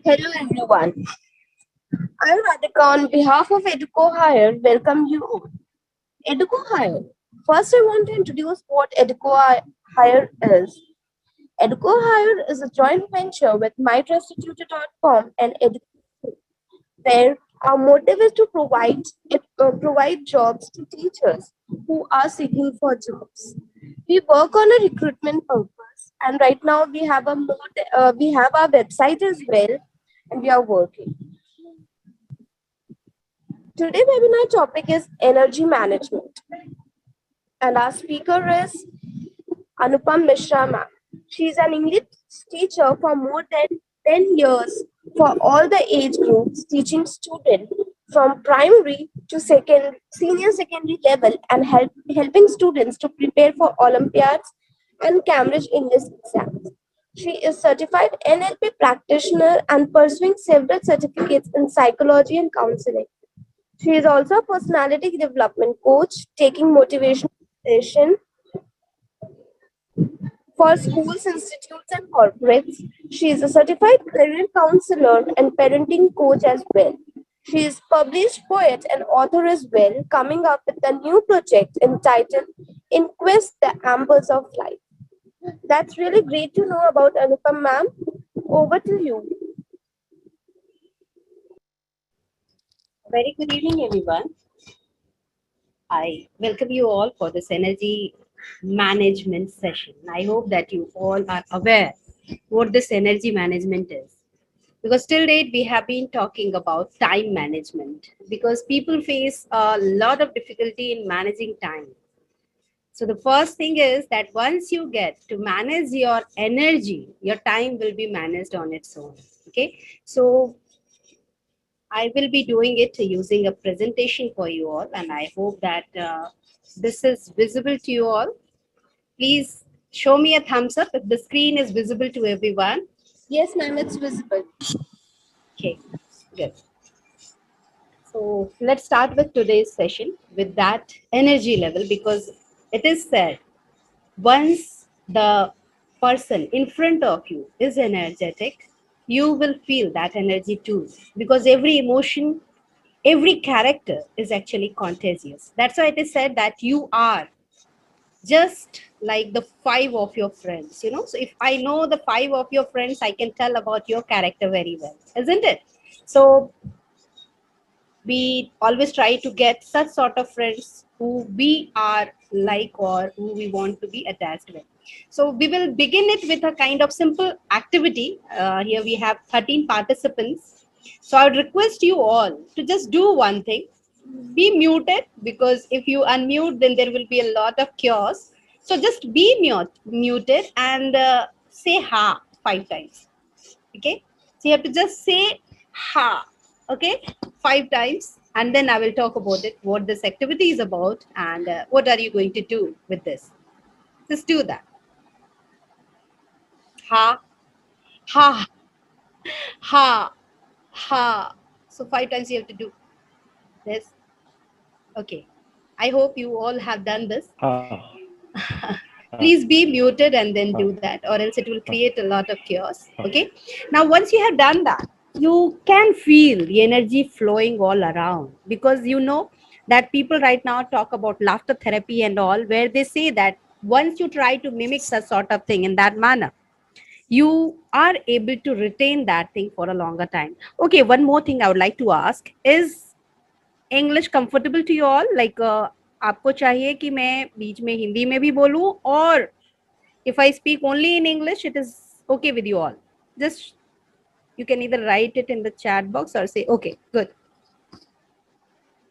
Hello everyone. I'm Radhika on behalf of Educo Hire. Welcome you all. Educo Hire. First, I want to introduce what Hire is. Educo Hire is a joint venture with MyTrustedTutor.com and Educo, where our motive is to provide jobs to teachers who are seeking for jobs. We work on a recruitment purpose, and right now we have our website as well, and we are working. Today webinar topic is energy management, and our speaker is Anupam Mishra ma'am. She is an English teacher for more than 10 years for all the age groups, teaching students from primary to senior secondary level and helping students to prepare for Olympiads and Cambridge English exams. She is certified NLP practitioner and pursuing several certificates in psychology and counseling. She is also a personality development coach, taking motivation session for schools, institutes, and corporates. She is a certified career counselor and parenting coach as well. She is published poet and author as well, coming up with a new project entitled Inquest the Ambers of Life. That's really great to know about Anupam ma'am. Over to you. Very good evening, everyone. I welcome you all for this energy management session. I hope that you all are aware what this energy management is. Because till date, we have been talking about time management because people face a lot of difficulty in managing time. So the first thing is that once you get to manage your energy, your time will be managed on its own. Okay. So I will be doing it using a presentation for you all, and I hope that this is visible to you all. Please show me a thumbs up if the screen is visible to everyone. Yes, ma'am, it's visible. Okay, good. So let's start with today's session with that energy level because it is said once the person in front of you is energetic, you will feel that energy too because every emotion, every character is actually contagious. That's why it is said that you are just like the five of your friends, so if I know the five of your friends, I can tell about your character very well, isn't it? So we always try to get such sort of friends who we are like or who we want to be attached with. So we will begin it with a kind of simple activity. Here we have 13 participants. So I would request you all to just do one thing. Be muted because if you unmute, then there will be a lot of chaos. So just be muted and say ha 5 times. Okay, so you have to just say ha, okay, 5 times, and then I will talk about it, what this activity is about, and what are you going to do with this. Just do that. Ha, ha, ha, ha. So 5 times you have to do this. Okay, I hope you all have done this. Please be muted and then do that, or else it will create a lot of chaos. Okay, now once you have done that, you can feel the energy flowing all around because you know that people right now talk about laughter therapy and all, where they say that once you try to mimic such sort of thing in that manner, you are able to retain that thing for a longer time. Okay, one more thing I would like to ask is English comfortable to you all like आपको चाहिए कि मैं बीच में हिंदी में भी बोलूं और if I speak only in English, it is okay with you all. Just you can either write it in the chat box or say, okay, good.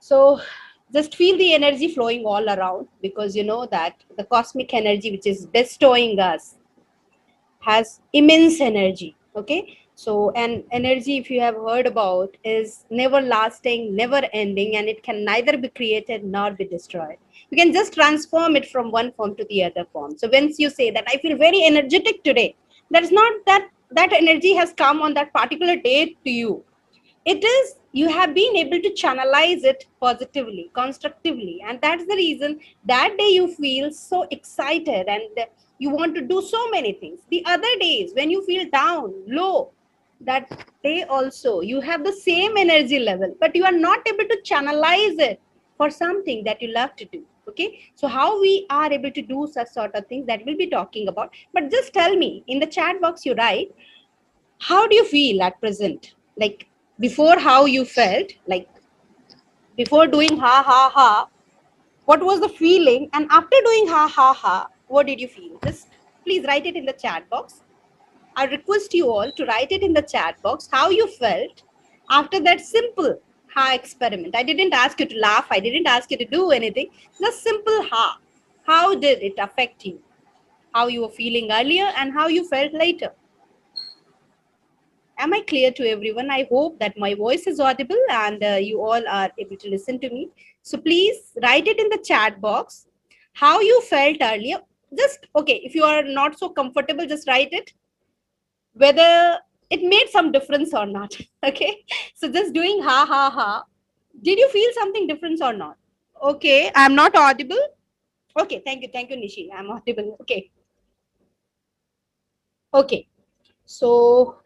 So just feel the energy flowing all around because you know that the cosmic energy which is bestowing us has immense energy. Okay. So, and energy, if you have heard about, is never lasting, never ending, and it can neither be created nor be destroyed. You can just transform it from one form to the other form. So, once you say that I feel very energetic today, that is not that that energy has come on that particular day to you. It is you have been able to channelize it positively, constructively, and that's the reason that day you feel so excited and you want to do so many things. The other days when you feel down, low, that day also you have the same energy level, but you are not able to channelize it for something that you love to do. Okay, so how we are able to do such sort of things, that we'll be talking about. But just tell me in the chat box, you write, how do you feel at present? Like before, how you felt, like before doing ha ha ha, what was the feeling, and after doing ha ha ha, what did you feel? Just please write it in the chat box. I request you all to write it in the chat box how you felt after that simple ha experiment. I didn't ask you to laugh, I didn't ask you to do anything, just simple ha. How did it affect you? How you were feeling earlier and how you felt later? Am I clear to everyone? I hope that my voice is audible and you all are able to listen to me. So please write it in the chat box how you felt earlier. Just okay, if you are not so comfortable, just write it whether it made some difference or not. Okay, so just doing ha ha ha. Did you feel something different or not? Okay, I'm not audible. Okay, thank you, Nishi. I'm audible. Okay, okay. So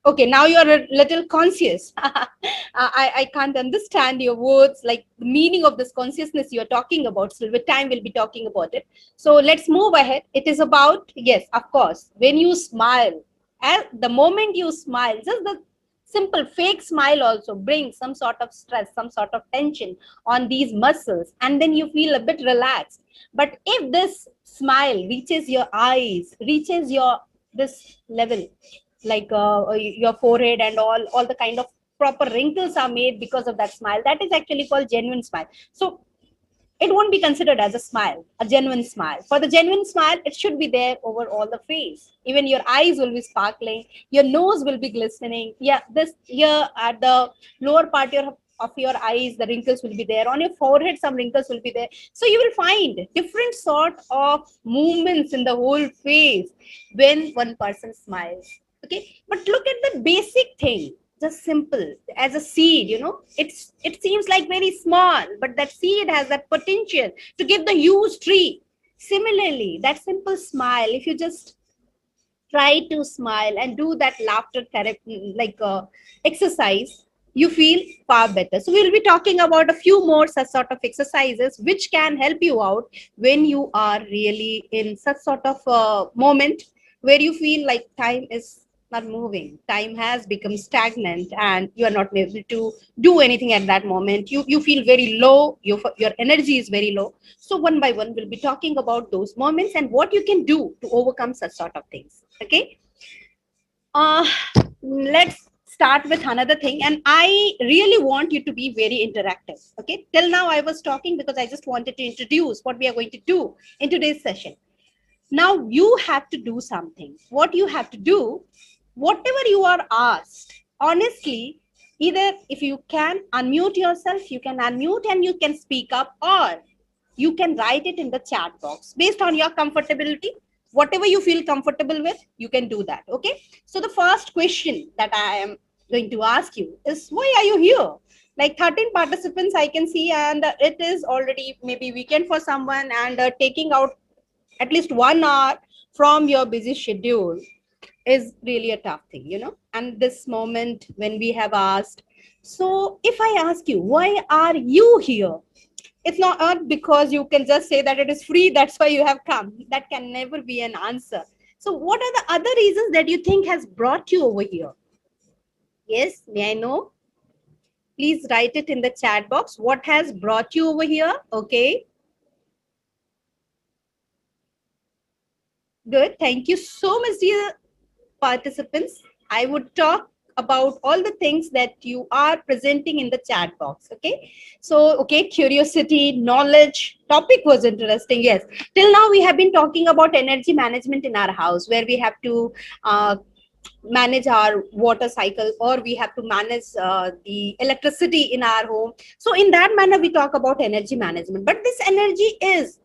okay, now you're a little conscious. I can't understand your words, like the meaning of this consciousness you're talking about. So with time, we'll be talking about it. So let's move ahead. It is about, yes, of course, when you smile, at the moment you smile, just the simple fake smile also brings some sort of stress, some sort of tension on these muscles, and then you feel a bit relaxed. But if this smile reaches your eyes, reaches your this level, like your forehead and all the kind of proper wrinkles are made because of that smile, that is actually called genuine smile. So it won't be considered as a smile, a genuine smile. For the genuine smile, it should be there over all the face. Even your eyes will be sparkling, your nose will be glistening. Yeah, this here at the lower part of your eyes, the wrinkles will be there. On your forehead, some wrinkles will be there. So you will find different sort of movements in the whole face when one person smiles. Okay, but look at the basic thing, just simple as a seed, it seems like very small, but that seed has that potential to give the huge tree. Similarly, that simple smile, if you just try to smile and do that laughter therapy, like exercise, you feel far better. So we'll be talking about a few more such sort of exercises which can help you out when you are really in such sort of moment where you feel like time is not moving, time has become stagnant, and you are not able to do anything at that moment. You feel very low, your energy is very low. So one by one, we'll be talking about those moments and what you can do to overcome such sort of things. Okay. Uh, let's start with another thing. And I really want you to be very interactive. Okay. Till now, I was talking because I just wanted to introduce what we are going to do in today's session. Now you have to do something. What you have to do, whatever you are asked, honestly, either if you can unmute yourself, you can unmute and you can speak up, or you can write it in the chat box based on your comfortability. Whatever you feel comfortable with, you can do that. Okay, so the first question that I am going to ask you is, why are you here? Like 13 participants I can see, and it is already maybe weekend for someone, and taking out at least 1 hour from your busy schedule is really a tough thing, and this moment when we have asked, so if I ask you, why are you here? It's not because you can just say that it is free, that's why you have come. That can never be an answer. So what are the other reasons that you think has brought you over here? Yes, may I know? Please write it in the chat box. What has brought you over here? Okay, good. Thank you so much, dear participants. I would talk about all the things that you are presenting in the chat box. Okay, so okay, curiosity, knowledge, topic was interesting. Yes, till now we have been talking about energy management in our house, where we have to manage our water cycle, or we have to manage the electricity in our home. So in that manner we talk about energy management, but this energy is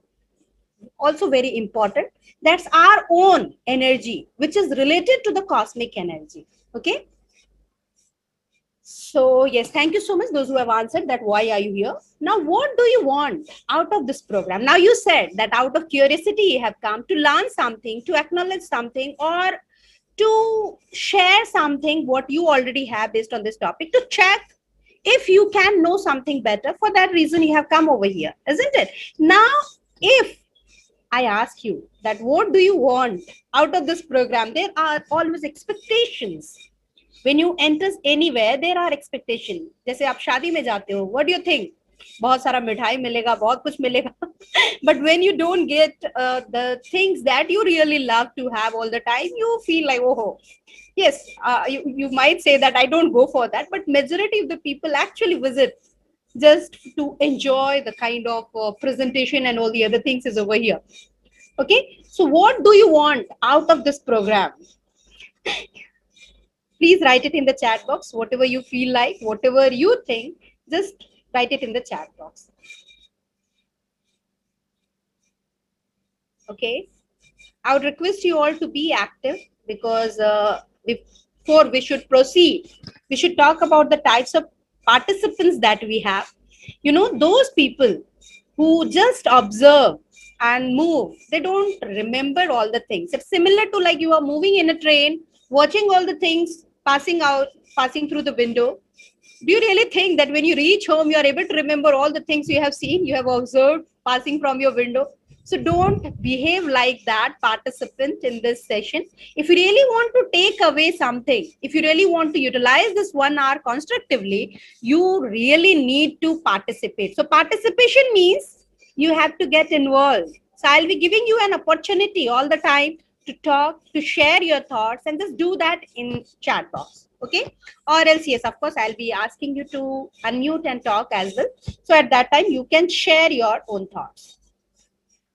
also very important. That's our own energy, which is related to the cosmic energy. Okay, so yes, thank you so much those who have answered that why are you here. Now what do you want out of this program? Now you said that out of curiosity you have come to learn something, to acknowledge something, or share something what you already have based on this topic to check if you can know something better. For that reason, you have come over here, isn't it? Now, if I ask you that what do you want out of this program, there are always expectations. When you enter anywhere, there are expectations. जैसे आप शादी में जाते हो, what do you think? बहुत सारा मिठाई मिलेगा, बहुत कुछ मिलेगा. But when you don't get the things that you really love to have all the time, you feel like, oh, yes, you might say that I don't go for that, but majority of the people actually visit just to enjoy the kind of presentation and all the other things is over here. Okay, so what do you want out of this program? Please write it in the chat box, whatever you feel like, whatever you think, just write it in the chat box. Okay, I would request you all to be active because before we should proceed, we should talk about the types of participants that we have. You know, those people who just observe and move, they don't remember all the things. It's similar to like you are moving in a train, watching all the things passing out, passing through the window. Do you really think that when you reach home, you are able to remember all the things you have seen, you have observed passing from your window? So don't behave like that participant in this session. If you really want to take away something, if you really want to utilize this 1 hour constructively, you really need to participate. So participation means you have to get involved. So I'll be giving you an opportunity all the time to talk, to share your thoughts, and just do that in chat box. Okay, or else yes, of course I'll be asking you to unmute and talk as well, so at that time you can share your own thoughts.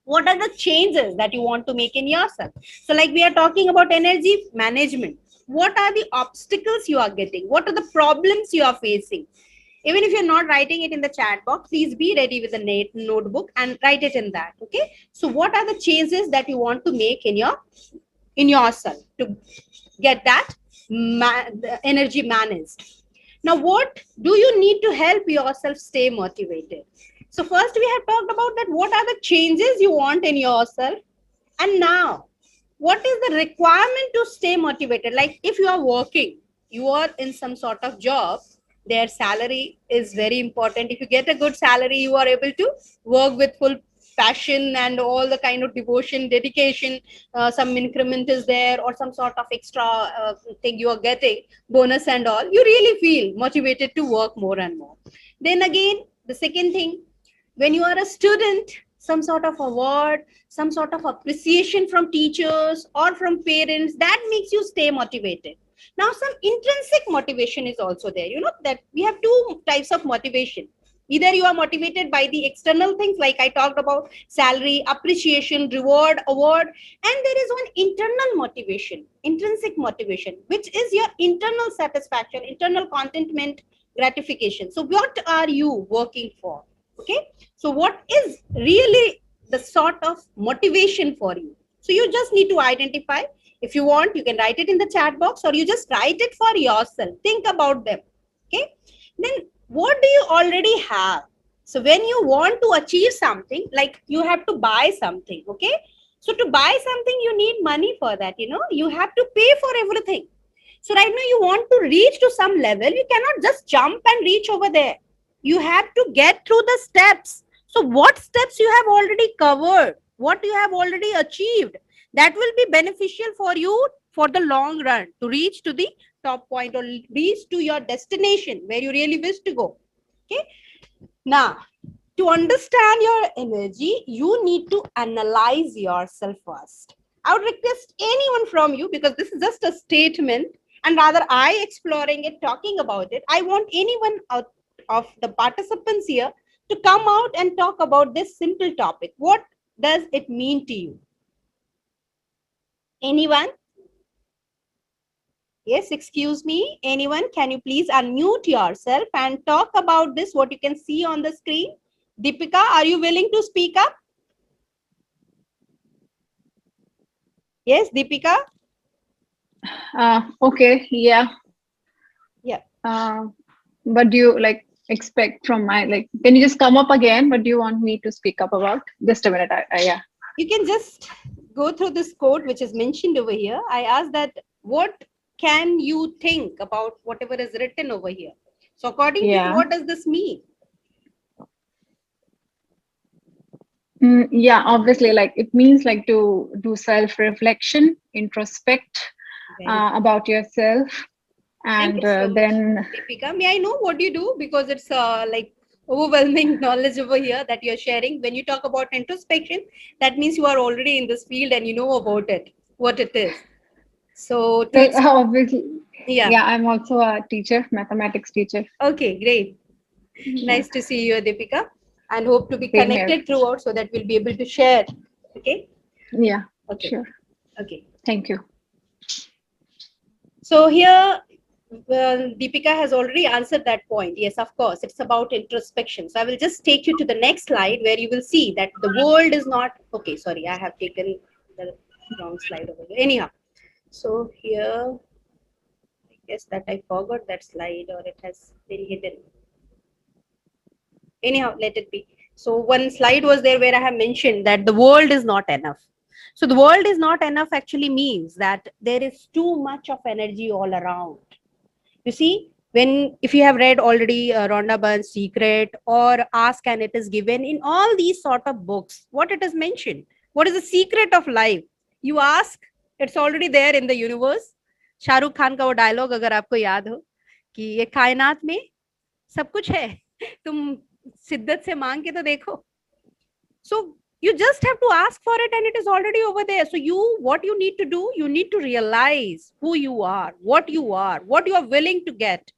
What are the changes that you want to make in yourself? So like we are talking about energy management, what are the obstacles you are getting, what are the problems you are facing? Even if you're not writing it in the chat box, please be ready with a notebook and write it in that. Okay, so what are the changes that you want to make in yourself to get that the energy managed? Now, what do you need to help yourself stay motivated? So first we have talked about that what are the changes you want in yourself, and now what is the requirement to stay motivated? Like if you are working, you are in some sort of job, their salary is very important. If you get a good salary, you are able to work with full passion and all the kind of devotion, dedication. Some increment is there or some sort of extra thing you are getting, bonus and all, you really feel motivated to work more and more. Then again, the second thing, when you are a student, some sort of award, some sort of appreciation from teachers or from parents, that makes you stay motivated. Now some intrinsic motivation is also there. You know that we have two types of motivation. Either you are motivated by the external things like I talked about, salary, appreciation, reward, award, and there is one internal motivation, intrinsic motivation, which is your internal satisfaction, internal contentment, gratification. So what are you working for? Okay, so what is really the sort of motivation for you? So you just need to identify. If you want, you can write it in the chat box or you just write it for yourself. Think about them. Okay, then what do you already have? So when you want to achieve something, like you have to buy something. Okay, so to buy something you need money for that. You know, you have to pay for everything. So right now you want to reach to some level, you cannot just jump and reach over there. You have to get through the steps. So what steps you have already covered, what you have already achieved, that will be beneficial for you for the long run to reach to the top point or reach to your destination where you really wish to go. Okay, now to understand your energy, you need to analyze yourself first. I would request anyone from you, because this is just a statement and rather I exploring it, talking about it, I want anyone out of the participants here to come out and talk about this simple topic. What does it mean to you? Anyone? Yes, excuse me. Anyone, can you please unmute yourself and talk about this, what you can see on the screen? Deepika, are you willing to speak up? Yes, Deepika? Okay, yeah. Yeah. What do you like expect from my, like, can you just come up again? What do you want me to speak up about? Just a minute. Yeah. You can just go through this code which is mentioned over here. I asked that what can you think about whatever is written over here? So according to you, Yeah. what does this mean? Yeah, obviously, like it means like to do self-reflection, introspect Very good. about yourself, Thank and you so much, then Deepika. May I know what you do? Because it's like overwhelming knowledge over here that you're sharing. When you talk about introspection, that means you are already in this field and you know about it, what it is. So to well, obviously, yeah, yeah, I'm also a teacher, mathematics teacher. okay, great. Yeah, Nice to see you, Deepika, and hope to be same here. connected throughout so that we'll be able to share. Okay, Yeah, okay, sure. okay. Thank you. So here, Deepika has already answered that point. Yes, of course, it's about introspection. So I will just take you to the next slide where you will see that the world is not okay. Sorry, I have taken the wrong slide over here. Anyhow, so here, I guess that I forgot that slide or it has been hidden. Anyhow, let it be. So one slide was there where I have mentioned that the world is not enough. So the world is not enough actually means that there is too much of energy all around. You see, when if you have read already Rhonda Byrne's Secret or Ask and It Is Given, in all these sort of books, what it is mentioned, what is the secret of life? You ask, it's already there in the universe. Shahrukh Khan का वो dialogue अगर आपको याद हो कि ये कायनात में सब कुछ है, तुम शिद्दत से मांग के तो देखो. So you just have to ask for it and it is already over there. So what you need to do, you need to realize who you are, what you are willing to get,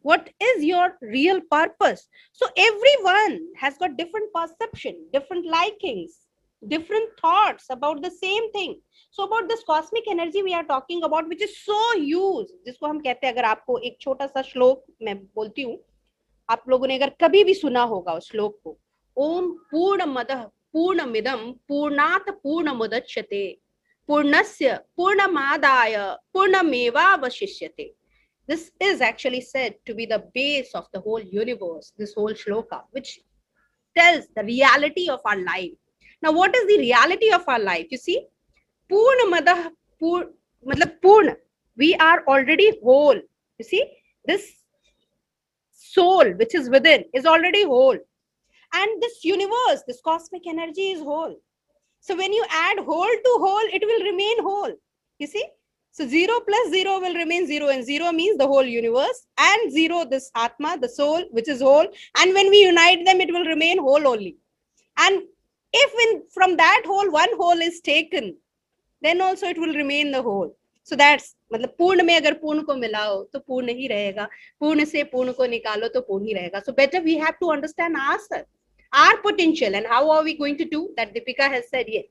what is your real purpose. So everyone has got different perception, different likings, different thoughts about the same thing. So about this cosmic energy we are talking about, which is so huge, जिसको हम कहते हैं, अगर आपको एक छोटा सा श्लोक मैं बोलती हूँ, आप लोगों ने अगर कभी भी सुना होगा उस श्लोक को, ओम पूर्ण मदः पूर्णमिदं पूर्णात पूर्णमुदच्यते पूर्णस्य पूर्णमादाय पूर्णमेवावशिष्यते. This is actually said to be the base of the whole universe, this whole shloka, which tells the reality of our life. Now, what is the reality of our life? You see, Purna Madah, matlab Purna, we are already whole. You see, this soul which is within is already whole. And this universe, this cosmic energy is whole. So when you add whole to whole, it will remain whole. You see? So 0 plus 0 will remain 0, and 0 means the whole universe, and 0, this Atma, the soul, which is whole. And when we unite them, it will remain whole only. And if from that whole, one whole is taken, then also it will remain the whole. So that's मतलब पूर्ण में अगर पूर्ण को मिलाओ तो पूर्ण ही रहेगा, पूर्ण से पूर्ण को निकालो तो पूर्ण ही रहेगा. So better we have to understand ourselves, our potential, and how are we going to do that? Deepika has said, yes,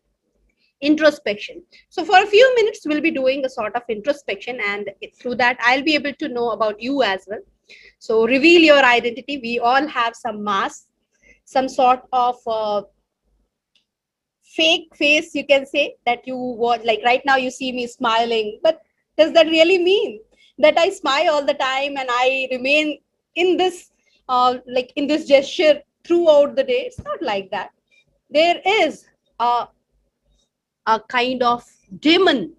introspection. So for a few minutes we'll be doing a sort of introspection, and through that I'll be able to know about you as well. So reveal your identity. We all have some mask, some sort of fake face, you can say, that you want. Like right now you see me smiling, but does that really mean that I smile all the time and I remain in this like in this gesture throughout the day? It's not like that. There is a kind of demon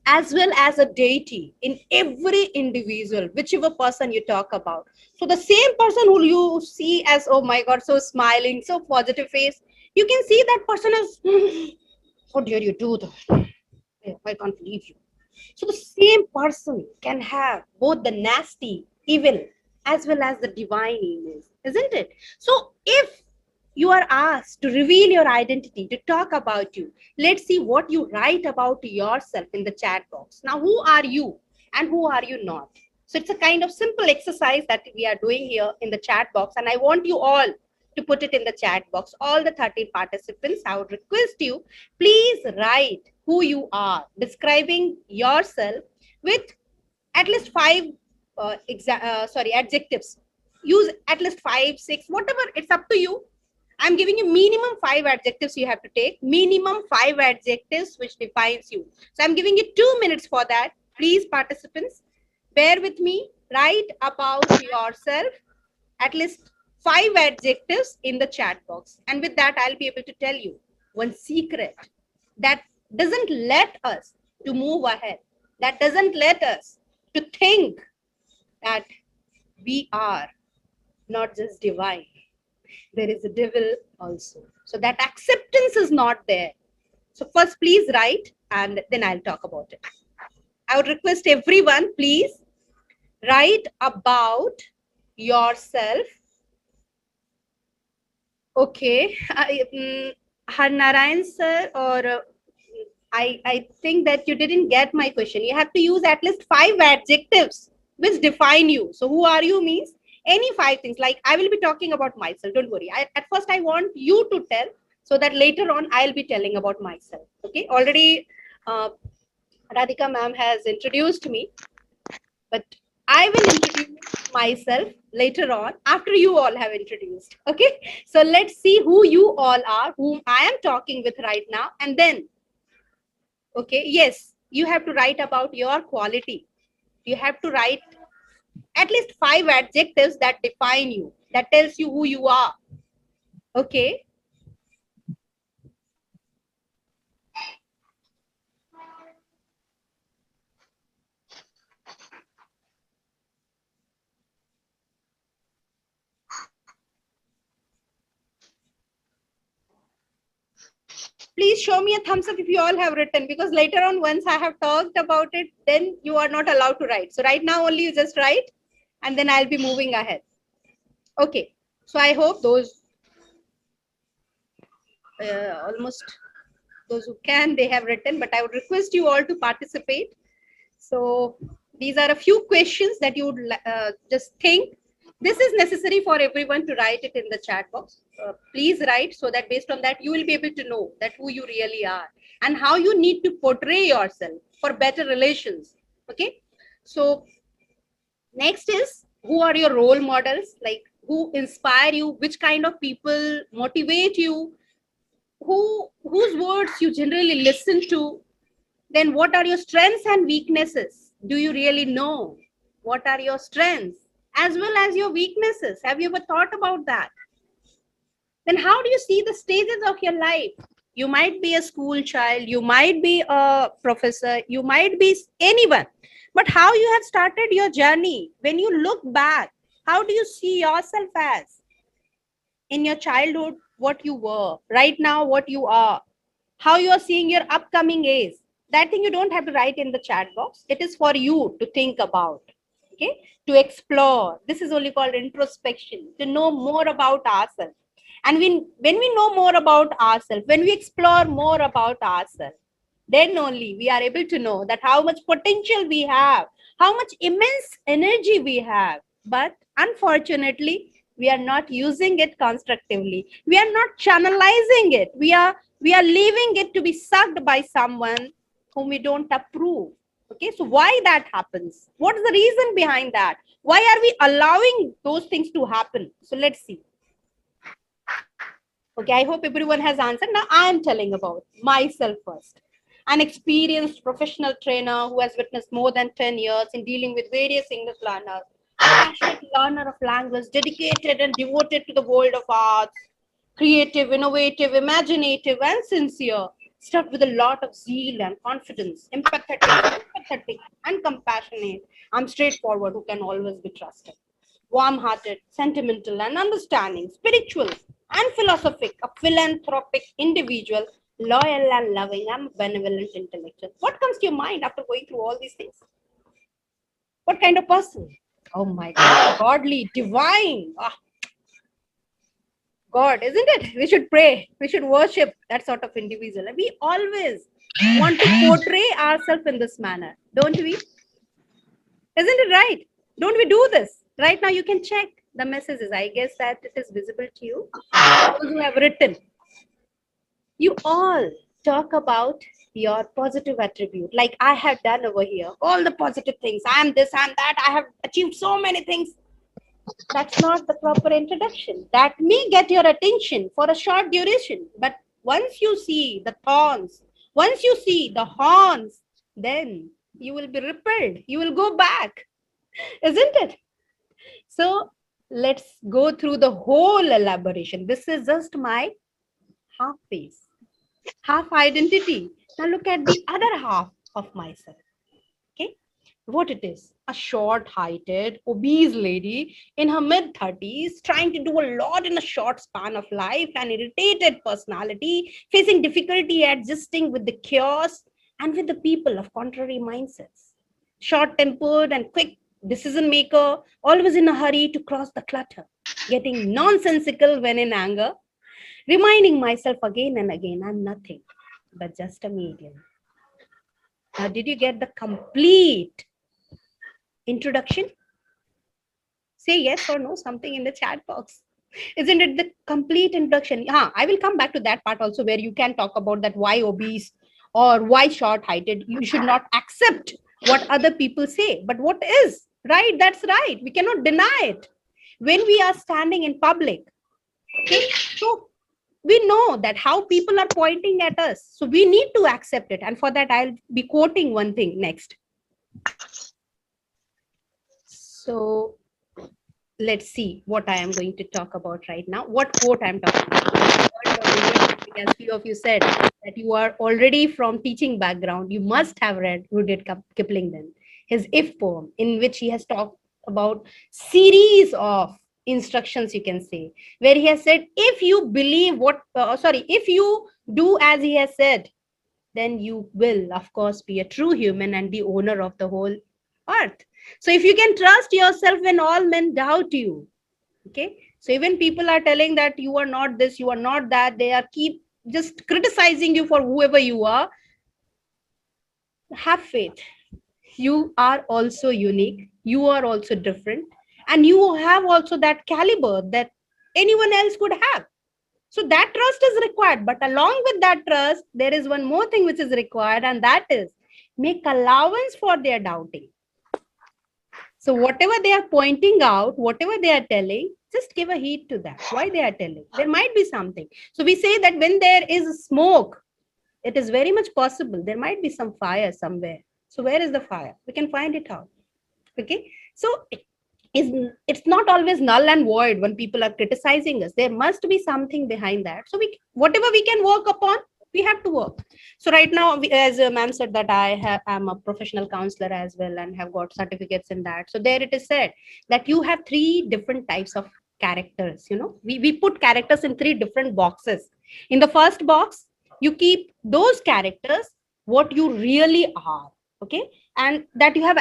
as well as a deity in every individual, whichever person you talk about. So the same person who you see as, oh my god, so smiling, so positive face, you can see that person is how dare you do that, I can't believe you. So the same person can have both the nasty evil as well as the divine image, isn't it? So if you are asked to reveal your identity, to talk about you, let's see what you write about yourself in the chat box. Now, who are you and who are you not? So it's a kind of simple exercise that we are doing here in the chat box, and I want you all to put it in the chat box. All the 13 participants, I would request you, please write who you are, describing yourself with at least five adjectives. Use at least 5, 6, whatever, it's up to you. I'm giving you minimum 5 adjectives you have to take. Minimum 5 adjectives which defines you. So I'm giving you 2 minutes for that. Please, participants, bear with me. Write about yourself at least 5 adjectives in the chat box. And with that, I'll be able to tell you one secret that doesn't let us to move ahead. That doesn't let us to think that we are not just divine, there is a devil also. So that acceptance is not there. So first, please write, and then I'll talk about it. I would request everyone, please write about yourself. Okay, Narayan sir, or I think that you didn't get my question. You have to use at least 5 adjectives which define you. So who are you means any 5 things. Like I will be talking about myself. Don't worry. At first I want you to tell, so that later on I'll be telling about myself. Okay. Already uh, Radhika ma'am has introduced me, but I will introduce myself later on after you all have introduced. Okay. So let's see who you all are, whom I am talking with right now, and then okay, yes, you have to write about your quality. You have to write at least 5 adjectives that define you, that tells you who you are. Okay. Please show me a thumbs up if you all have written, because later on, once I have talked about it, then you are not allowed to write. So right now only you just write, and then I'll be moving ahead. Okay. So I hope those almost those who can, they have written, but I would request you all to participate. So these are a few questions that you would just think. This is necessary for everyone to write it in the chat box. Please write, so that based on that you will be able to know that who you really are and how you need to portray yourself for better relations. Okay. So next is, who are your role models? Like who inspire you? Which kind of people motivate you? Whose words you generally listen to? Then what are your strengths and weaknesses? Do you really know what are your strengths as well as your weaknesses? Have you ever thought about that? Then how do you see the stages of your life? You might be a school child, you might be a professor, you might be anyone, but how you have started your journey, when you look back, how do you see yourself as in your childhood, what you were, right now what you are, how you are seeing your upcoming age? That thing you don't have to write in the chat box. It is for you to think about. Okay. To explore. This is only called introspection, to know more about ourselves. And when we know more about ourselves, when we explore more about ourselves, then only we are able to know that how much potential we have, how much immense energy we have. But unfortunately, we are not using it constructively. We are not channelizing it. We are leaving it to be sucked by someone whom we don't approve. Okay, so why that happens? What is the reason behind that? Why are we allowing those things to happen? So let's see. Okay, I hope everyone has answered. Now I am telling about myself first. An experienced professional trainer who has witnessed more than 10 years in dealing with various English learners, a passionate learner of language, dedicated and devoted to the world of arts, creative, innovative, imaginative, and sincere, stuffed with a lot of zeal and confidence, empathetic, and compassionate. I'm straightforward, who can always be trusted. Warm hearted, sentimental, and understanding, spiritual and philosophic, a philanthropic individual, loyal and loving, and benevolent intellectual. What comes to your mind after going through all these things? What kind of person? Oh my God, godly, divine. Ah, God, isn't it? We should pray. We should worship that sort of individual. And we always want to portray ourselves in this manner, don't we? Isn't it right? Don't we do this? Right now, you can check the messages. I guess that it is visible to you. Those who have written, you all talk about your positive attribute, like I have done over here, all the positive things. I am this, I am that. I have achieved so many things. That's not the proper introduction. That may get your attention for a short duration, but once you see the thorns, once you see the horns, then you will be repelled. You will go back, isn't it? So let's go through the whole elaboration. This is just my half face, half identity. Now look at the other half of myself. Okay. what it is. A short-heighted, obese lady in her mid-30s, trying to do a lot in a short span of life, an irritated personality, facing difficulty adjusting with the chaos and with the people of contrary mindsets. Short-tempered and quick decision maker, always in a hurry to cross the clutter, getting nonsensical when in anger, reminding myself again and again, I'm nothing but just a medium. Now, did you get the complete introduction? Say yes or no, something in the chat box. Isn't it the complete introduction? I will come back to that part also, where you can talk about that why obese or why short-heighted. You should not accept what other people say, but what is right, that's right. We cannot deny it. When we are standing in public, okay, so we know that how people are pointing at us, so we need to accept it. And for that, I'll be quoting one thing next. So let's see what I am going to talk about right now. What quote I'm talking about. As few of you said that you are already from teaching background, you must have read Rudyard Kipling then. His If poem, in which he has talked about series of instructions, you can say, where he has said, if you believe if you do as he has said, then you will, of course, be a true human and the owner of the whole earth. So if you can trust yourself when all men doubt you, okay, so even people are telling that you are not this, you are not that, they are keep just criticizing you for whoever you are, have faith. You are also unique, you are also different, and you have also that caliber that anyone else could have. So that trust is required. But along with that trust, there is one more thing which is required, and that is make allowance for their doubting. So whatever they are pointing out, whatever they are telling, just give a heed to that. Why they are telling? There might be something. So we say that when there is smoke, it is very much possible there might be some fire somewhere. So where is the fire? We can find it out. Okay. So it's not always null and void when people are criticizing us. There must be something behind that. So whatever we can work upon, we have to work. So right now, as ma'am said, that I'm a professional counselor as well and have got certificates in that. So there it is said that you have 3 different types of characters. We put characters in 3 different boxes. In the first box, you keep those characters what you really are, okay, and that you have,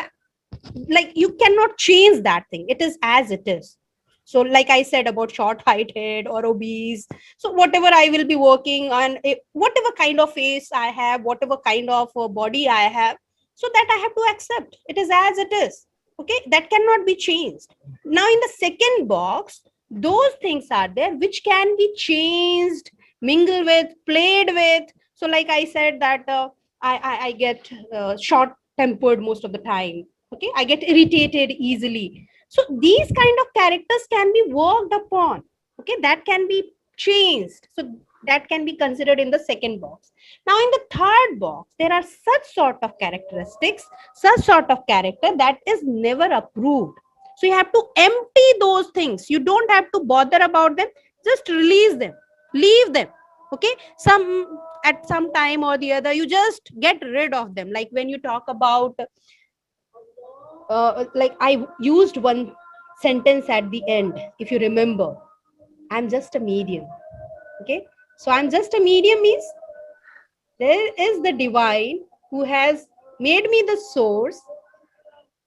like, you cannot change that thing. It is as it is. So like I said about short-heighted or obese, so whatever I will be working on, whatever kind of face I have, whatever kind of body I have, so that I have to accept. It is as it is, okay, that cannot be changed. Now in the second box, those things are there which can be changed, mingled with, played with. So like I said that I get short tempered most of the time, okay, I get irritated easily. So these kind of characters can be worked upon, okay, that can be changed. So that can be considered in the second box. Now in the third box, there are such sort of characteristics, such sort of character that is never approved. So you have to empty those things. You don't have to bother about them. Just release them, leave them, okay. At some time or the other, you just get rid of them. Like when you talk about like I used one sentence at the end, if you remember, I'm just a medium. Okay, so I'm just a medium means there is the divine who has made me the source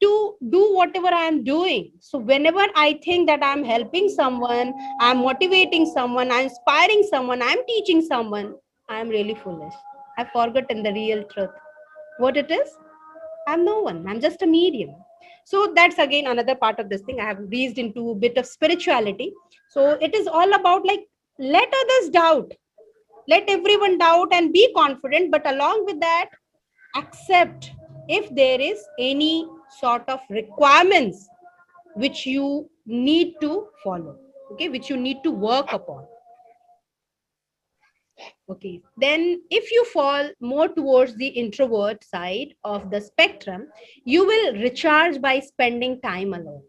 to do whatever I am doing. So whenever I think that I'm helping someone, I'm motivating someone, I'm inspiring someone, I'm teaching someone, I'm really foolish. I've forgotten the real truth. What it is? I'm no one. I'm just a medium. So that's again another part of this thing. I have reached into a bit of spirituality. So it is all about, like, let others doubt. Let everyone doubt and be confident. But along with that, accept if there is any sort of requirements which you need to follow, okay, which you need to work upon. Okay, then if you fall more towards the introvert side of the spectrum, you will recharge by spending time alone.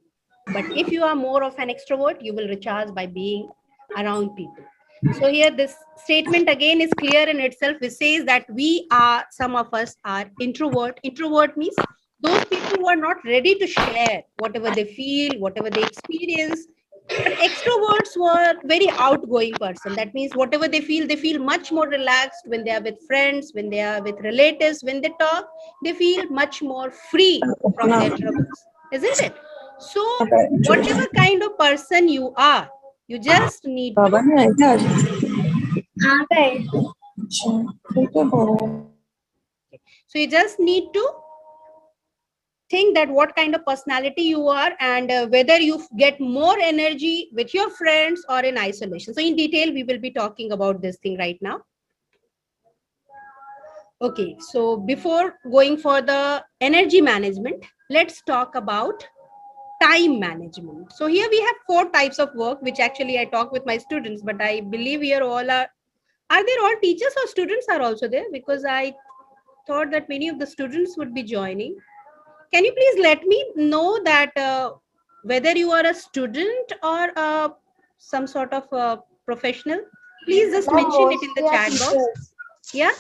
But if you are more of an extrovert, you will recharge by being around people. So here this statement again is clear in itself. It says that some of us are introvert. Introvert means those people who are not ready to share whatever they feel, whatever they experience. But extroverts were very outgoing person. That means whatever they feel much more relaxed when they are with friends, when they are with relatives, when they talk, they feel much more free from their troubles, isn't it? So whatever kind of person you are, you just need to, so you just need to think that what kind of personality you are, and whether you get more energy with your friends or in isolation. So in detail we will be talking about this thing right now. Okay, so before going for the energy management, let's talk about time management. So here we have 4 types of work, which actually I talk with my students, but I believe here all are there all teachers or students are also there? Because I thought that many of the students would be joining. Can you please let me know that whether you are a student or some sort of professional? Please just Ma'am, mention it in the mostly are chat box. teachers. Yeah.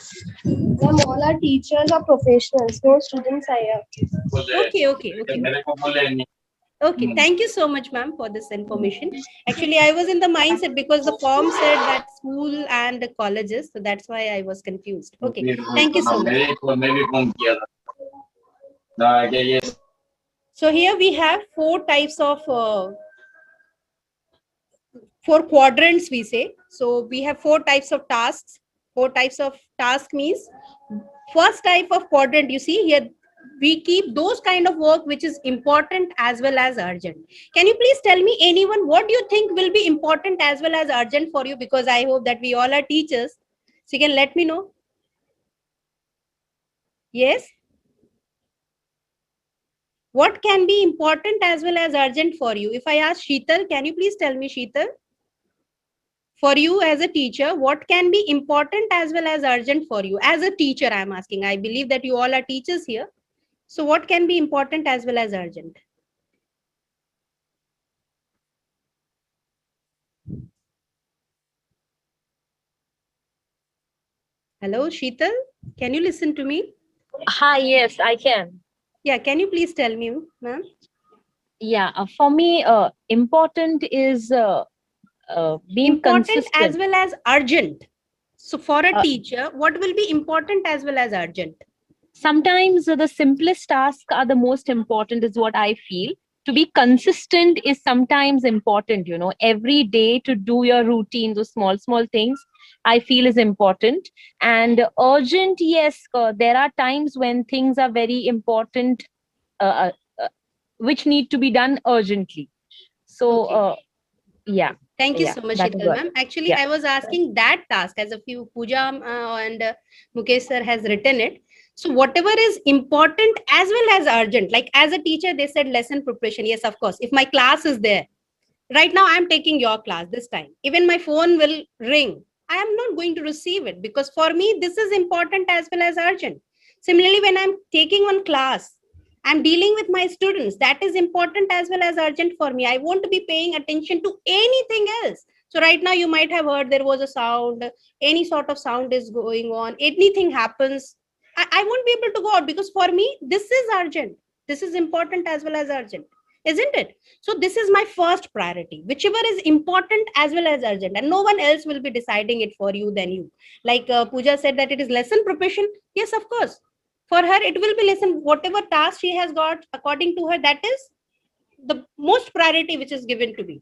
Ma'am, all our teachers are professionals. No students are here. Okay. Okay, thank you so much, ma'am, for this information. Actually, I was in the mindset because the form said that school and the colleges, so that's why I was confused. Okay, thank you so much. So here we have 4 types of 4 quadrants, we say. So we have 4 types of tasks. 4 types of task means first type of quadrant, you see here, we keep those kind of work which is important as well as urgent. Can you please tell me, anyone, what do you think will be important as well as urgent for you? Because I hope that we all are teachers, so you can let me know. Yes, what can be important as well as urgent for you? If I ask Sheetal, can you please tell me, Sheetal, for you as a teacher, what can be important as well as urgent for you as a teacher? I'm asking, I believe that you all are teachers here, so what can be important as well as urgent? Hello, Sheetal. Can you listen to me? Hi, yes, I can. Yeah, can you please tell me, ma'am? Yeah, for me, important is being Important as consistent. well as urgent. So, for a Uh, teacher, what will be important as well as urgent? Sometimes the simplest tasks are the most important, is what I feel. To be consistent is sometimes important, every day to do your routine, those small, small things, I feel is important. And urgent, yes, there are times when things are very important, uh, uh, uh, which need to be done urgently. So, Okay. yeah, Thank you yeah, so much, that is Sheetal what. ma'am. Actually, Yeah. I was asking that task as a few Pooja and Mukesh sir has written it. So whatever is important as well as urgent, like as a teacher, they said lesson preparation. Yes, of course. If my class is there, right now I'm taking your class this time, even my phone will ring, I am not going to receive it, because for me this is important as well as urgent. Similarly, when I'm taking one class, I'm dealing with my students, that is important as well as urgent for me. I won't be paying attention to anything else. So right now you might have heard there was a sound, any sort of sound is going on, anything happens, I won't be able to go out, because for me this is urgent, this is important as well as urgent, isn't it? So this is my first priority, whichever is important as well as urgent, and no one else will be deciding it for you than you. Like Pooja said that it is lesson preparation. Yes, of course. For her, it will be lesson. Whatever task she has got, according to her, that is the most priority which is given to me,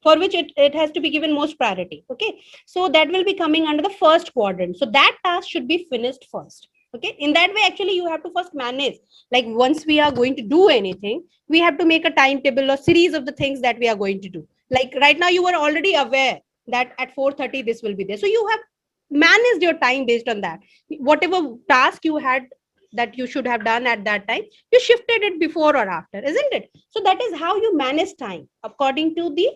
for which it has to be given most priority. Okay, so that will be coming under the first quadrant, so that task should be finished first. Okay, in that way actually you have to first manage, like once we are going to do anything, we have to make a timetable or series of the things that we are going to do. Like right now you are already aware that at 4:30 this will be there, so you have managed your time based on that. Whatever task you had that you should have done at that time, you shifted it before or after, isn't it? So that is how you manage time according to the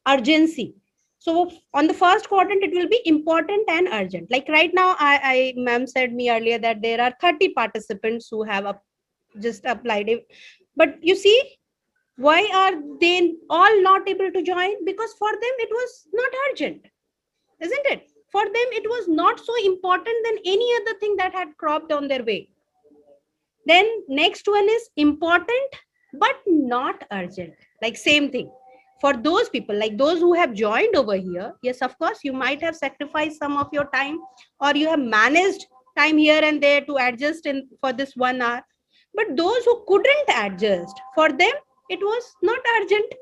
urgency. So on the first quadrant it will be important and urgent. Like right now, I ma'am said me earlier that there are 30 participants who have just applied it. But you see, why are they all not able to join? Because for them it was not urgent, isn't it? For them it was not so important than any other thing that had cropped on their way. Then next one is important but not urgent. Like same thing. For those people, like those who have joined over here, yes, of course, you might have sacrificed some of your time, or you have managed time here and there to adjust in for this 1 hour. But those who couldn't adjust, for them, it was not urgent,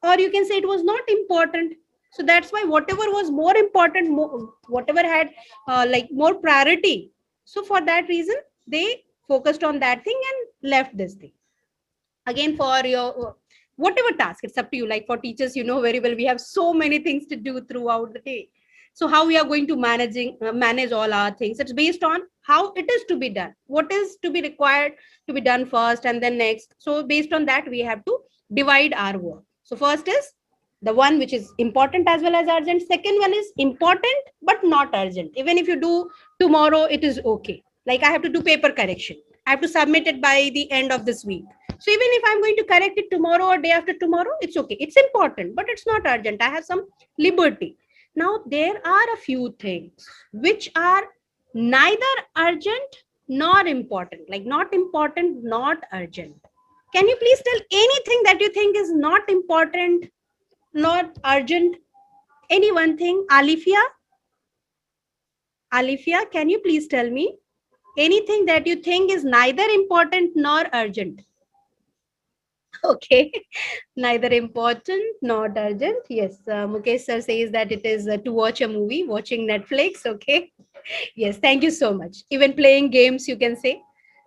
or you can say it was not important. So that's why whatever was more important, whatever had like more priority, so for that reason they focused on that thing and left this thing. Again, for your whatever task, it's up to you. Like for teachers, you know very well, we have so many things to do throughout the day. So how we are going to manage all our things, it's based on how it is to be done, what is to be required to be done first and then next. So based on that, we have to divide our work. So first is the one which is important as well as urgent. Second one is important but not urgent. Even if you do tomorrow, it is okay. Like I have to do paper correction, I have to submit it by the end of this week. So even if I'm going to correct it tomorrow or day after tomorrow, it's okay. It's important, but it's not urgent. I have some liberty. Now, there are a few things which are neither urgent nor important, like not important, not urgent. Can you please tell anything that you think is not important, not urgent? Any one thing? Alifia, can you please tell me anything that you think is neither important nor urgent? Okay, neither important nor urgent. Yes, Mukesh sir says that it is to watch a movie, watching Netflix. Okay, yes, thank you so much. Even playing games, you can say.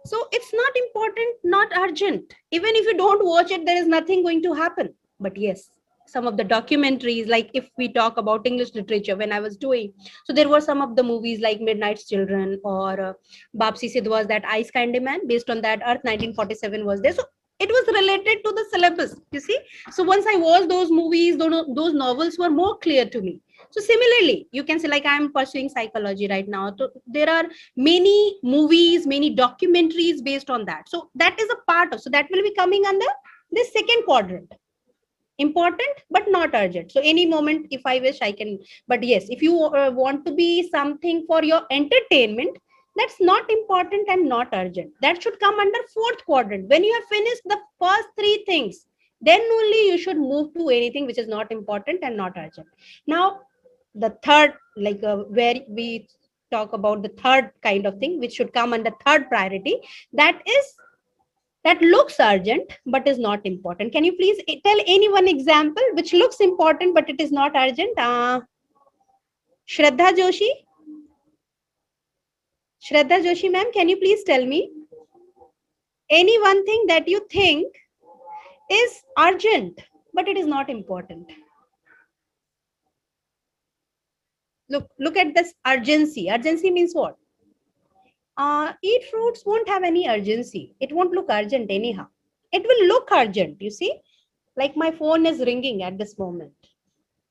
So it's not important, not urgent. Even if you don't watch it, there is nothing going to happen. But yes, some of the documentaries, like if we talk about English literature, when I was doing, so there were some of the movies like Midnight's Children or Bapsi Sid was that Ice Candy Man. Based on that, Earth 1947 was there. So it was related to the syllabus, you see. So once I watched those movies, those novels were more clear to me. So similarly, you can say, like I'm pursuing psychology right now, so there are many movies, many documentaries based on that. So that is a part of, so that will be coming under this second quadrant. Important but not urgent. So any moment, if I wish, I can. But yes, if you want to be something for your entertainment, that's not important and not urgent. That should come under fourth quadrant. When you have finished the first three things, then only you should move to anything which is not important and not urgent. Now the third, like where we talk about the third kind of thing which should come under third priority, that is that looks urgent but is not important. Can you please tell any one example which looks important but it is not urgent? Shraddha Joshi? Shraddha Joshi ma'am, can you please tell me any one thing that you think is urgent but it is not important? Look at this urgency. Urgency means what? Eat fruits won't have any urgency. It won't look urgent anyhow. It will look urgent, you see. Like my phone is ringing at this moment.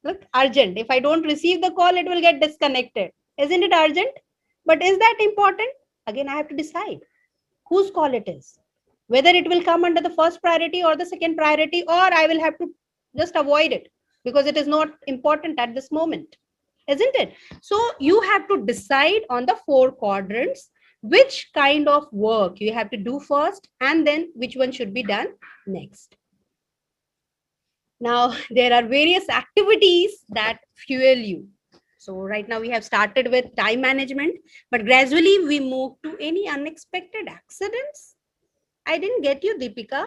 Look, urgent. If I don't receive the call, it will get disconnected. Isn't it urgent? But is that important? Again, I have to decide whose call it is. Whether it will come under the first priority or the second priority, or I will have to just avoid it because it is not important at this moment. Isn't it? So you have to decide on the four quadrants which kind of work you have to do first and then which one should be done next. Now, there are various activities that fuel you. So right now we have started with time management, but gradually we move to any unexpected accidents. I didn't get you, Deepika.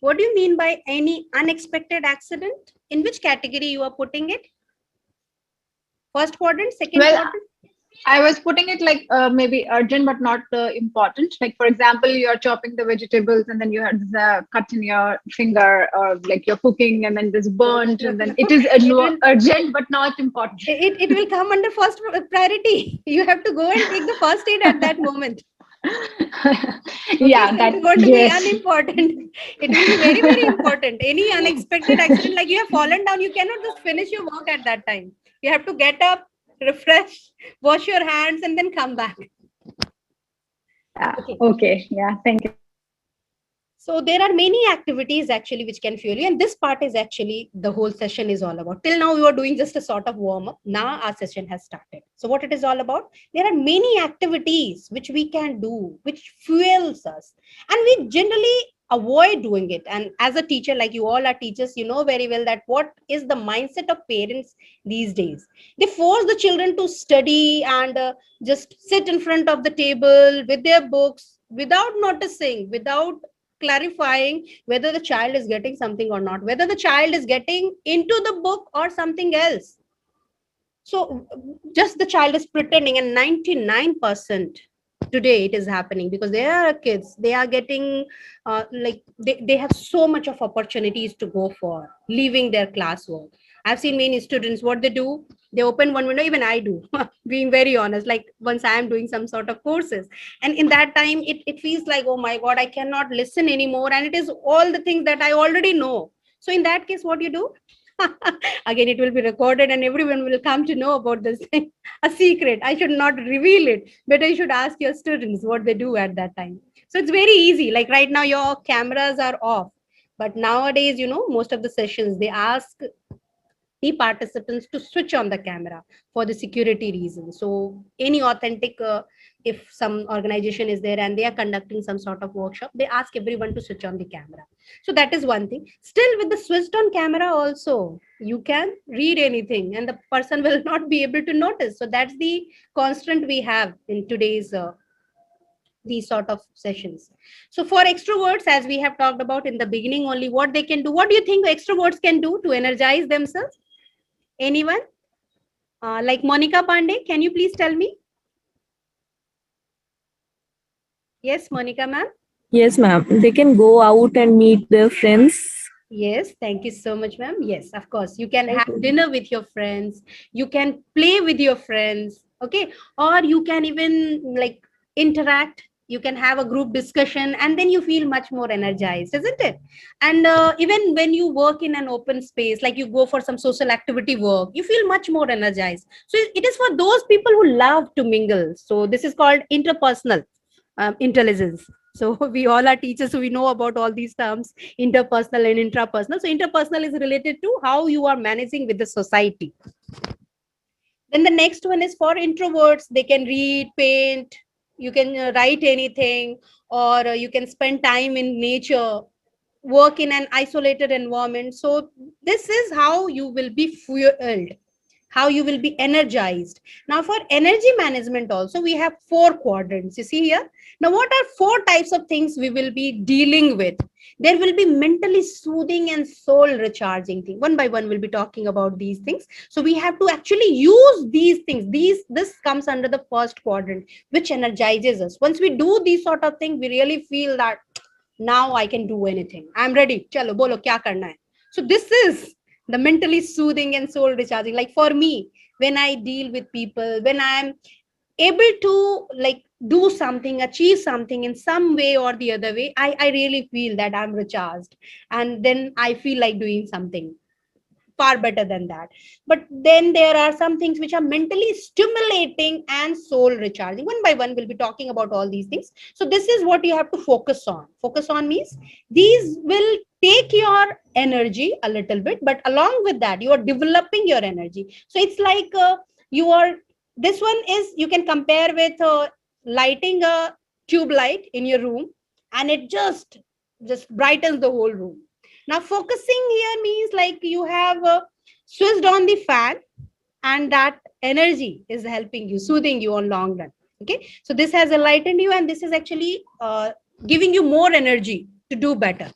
What do you mean by any unexpected accident? In which category you are putting it? First quadrant, second Well, quadrant? I was putting it like maybe urgent but not important. Like for example, you're chopping the vegetables and then you had the cut in your finger, or like you're cooking and then there's burnt, and then it is urgent but not important. It will come under first priority. You have to go and take the first aid at that moment. Okay, Yeah, so that it's going to be yes. unimportant. It will be very, very important. Any unexpected accident, like you have fallen down, you cannot just finish your work at that time. You have to get up, refresh, wash your hands, and then come back. Yeah. Okay. Okay. Yeah. Thank you. So there are many activities actually which can fuel you, and this part is actually the whole session is all about. Till now we were doing just a sort of warm up. Now our session has started. So what it is all about? There are many activities which we can do, which fuels us, and we generally avoid doing it. And as a teacher, like you all are teachers, you know very well that what is the mindset of parents these days. They force the children to study and just sit in front of the table with their books without noticing, without clarifying whether the child is getting something or not, whether the child is getting into the book or something else. So just the child is pretending, and 99% today it is happening because they are kids, they are getting like they have so much of opportunities to go for leaving their classwork. I've seen many students, what they do, they open one window, even I do being very honest, like once I am doing some sort of courses, and in that time it feels like, oh my god, I cannot listen anymore, and it is all the things that I already know. So in that case, what you do, again it will be recorded and everyone will come to know about this thing. A secret, I should not reveal it, but I should ask your students what they do at that time. So it's very easy, like right now your cameras are off, but nowadays, you know, most of the sessions they ask the participants to switch on the camera for the security reasons. So any authentic if some organization is there and they are conducting some sort of workshop, they ask everyone to switch on the camera. So that is one thing. Still, with the switched on camera also, you can read anything and the person will not be able to notice. So that's the constant we have in today's these sort of sessions. So for extroverts, as we have talked about in the beginning only, what they can do, what do you think extroverts can do to energize themselves? Anyone? Like Monica Pandey, can you please tell me? Yes, Monica ma'am. Yes, ma'am. They can go out and meet their friends. Yes, thank you so much, ma'am. Yes, of course. You can Thank have you. dinner with your friends. You can play with your friends. Okay. Or you can even like interact. You can have a group discussion and then you feel much more energized, isn't it? And even when you work in an open space, like you go for some social activity work, you feel much more energized. So it is for those people who love to mingle. So this is called interpersonal intelligence. So we all are teachers, so we know about all these terms, interpersonal and intrapersonal. So interpersonal is related to how you are managing with the society. Then the next one is for introverts. They can read, paint, you can write anything, or you can spend time in nature, work in an isolated environment. So this is how you will be fueled, how you will be energized. Now for energy management also, we have 4 quadrants, you see here. Now what are 4 types of things we will be dealing with? There will be mentally soothing and soul recharging thing. One by one we'll be talking about these things. So we have to actually use these things. This comes under the first quadrant, which energizes us. Once we do these sort of things, we really feel that now I can do anything, I'm ready, chalo bolo kya karna hai. So this is the mentally soothing and soul recharging. Like for me, when I deal with people, when I am able to like do something, achieve something in some way or the other way, I really feel that I'm recharged, and then I feel like doing something far better than that. But then there are some things which are mentally stimulating and soul recharging. One by one we'll be talking about all these things. So this is what you have to focus on. Focus on means these will take your energy a little bit, but along with that you are developing your energy. So it's like you are, this one is, you can compare with lighting a tube light in your room, and it just brightens the whole room. Now focusing here means like you have switched on the fan, and that energy is helping you, soothing you on long run. Okay, so this has enlightened you, and this is actually giving you more energy to do better.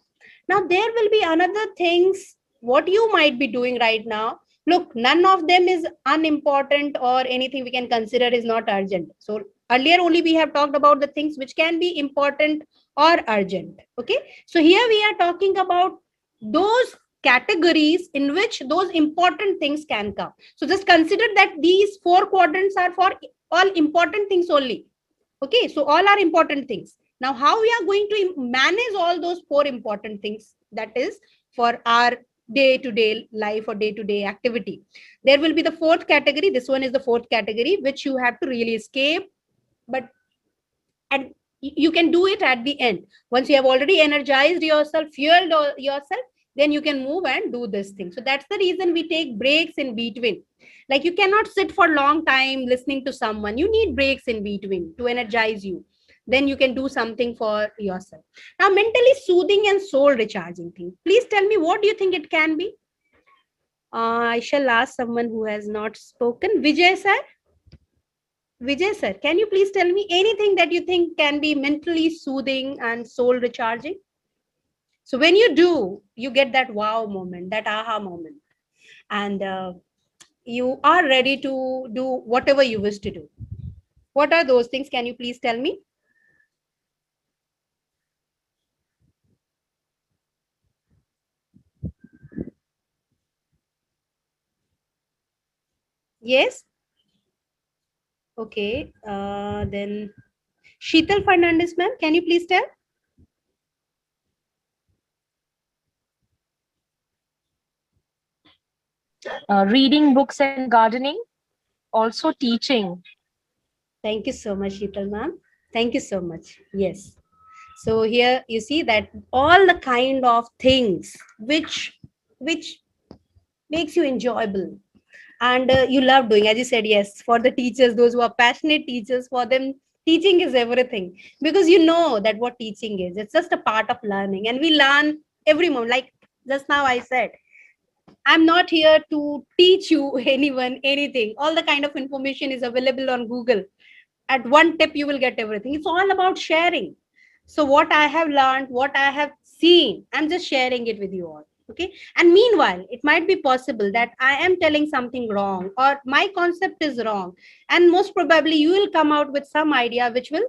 Now there will be another things what you might be doing right now. Look, none of them is unimportant or anything we can consider is not urgent. So earlier only we have talked about the things which can be important or urgent. Okay, so here we are talking about those categories in which those important things can come. So just consider that these 4 quadrants are for all important things only. Okay, so all are important things. Now how we are going to manage all those 4 important things, that is for our day-to-day life or day-to-day activity. There will be the 4th category. This one is the 4th category which you have to really escape, but at You can do it at the end. Once you have already energized yourself, fueled yourself, then you can move and do this thing. So that's the reason we take breaks in between. Like you cannot sit for a long time listening to someone. You need breaks in between to energize you. Then you can do something for yourself. Now, mentally soothing and soul recharging thing. Please tell me, what do you think it can be? I shall ask someone who has not spoken. Vijay sir. Vijay sir, can you please tell me anything that you think can be mentally soothing and soul recharging? So when you do, you get that wow moment, that aha moment, and you are ready to do whatever you wish to do. What are those things? Can you please tell me? Yes? Okay. Then Sheetal Fernandez, ma'am, can you please tell? Reading books and gardening, also teaching. Thank you so much, Sheetal ma'am. Thank you so much. Yes. So here you see that all the kind of things which makes you enjoyable and you love doing, as you said, yes, for the teachers, those who are passionate teachers, for them teaching is everything, because you know that what teaching is, it's just a part of learning, and we learn every moment. Like just now I said, I'm not here to teach you anyone anything. All the kind of information is available on Google. At one tip you will get everything. It's all about sharing. So what I have learned, what I have seen, I'm just sharing it with you all. Okay. And meanwhile, it might be possible that I am telling something wrong or my concept is wrong, and most probably you will come out with some idea which will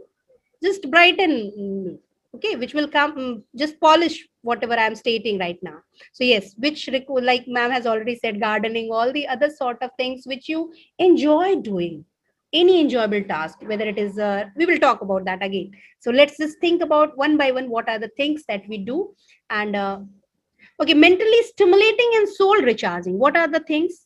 just brighten me. Okay, which will come, just polish whatever I'm stating right now. So yes, which like ma'am has already said, gardening, all the other sort of things which you enjoy doing, any enjoyable task, whether it is we will talk about that again. So let's just think about one by one what are the things that we do. And okay, mentally stimulating and soul recharging, what are the things?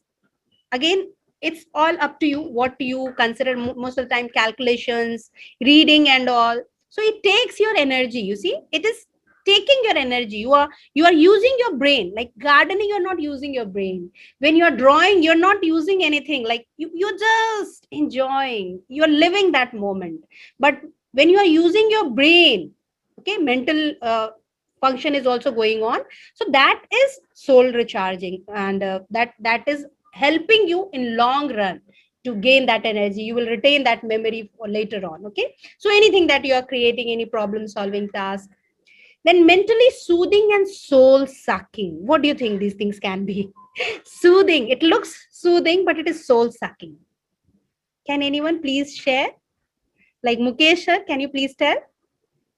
Again, it's all up to you what you consider. Most of the time calculations, reading and all, so it takes your energy. You see, it is taking your energy. You are using your brain. Like gardening, you're not using your brain. When you're drawing, you're not using anything. Like you're just enjoying, you're living that moment. But when you are using your brain, okay, mental function is also going on. So that is soul recharging, and that is helping you in long run to gain that energy. You will retain that memory for later on. Okay, so anything that you are creating, any problem solving task. Then mentally soothing and soul sucking, what do you think these things can be? Soothing, it looks soothing, but it is soul sucking. Can anyone please share? Like Mukesh sir, can you please tell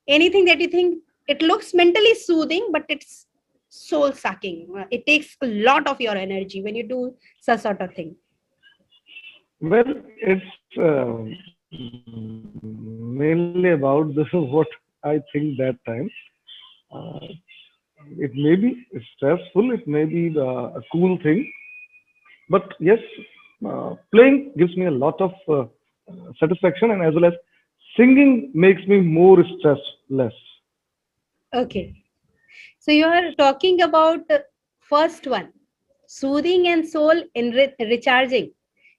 anything that you think it looks mentally soothing but it's soul sucking? It takes a lot of your energy when you do such sort of thing. Well, it's mainly about the what I think that time. Uh, it may be stressful, it may be a cool thing, but yes, playing gives me a lot of satisfaction, and as well as singing makes me more stressless. Okay, so you are talking about first one, soothing and soul recharging.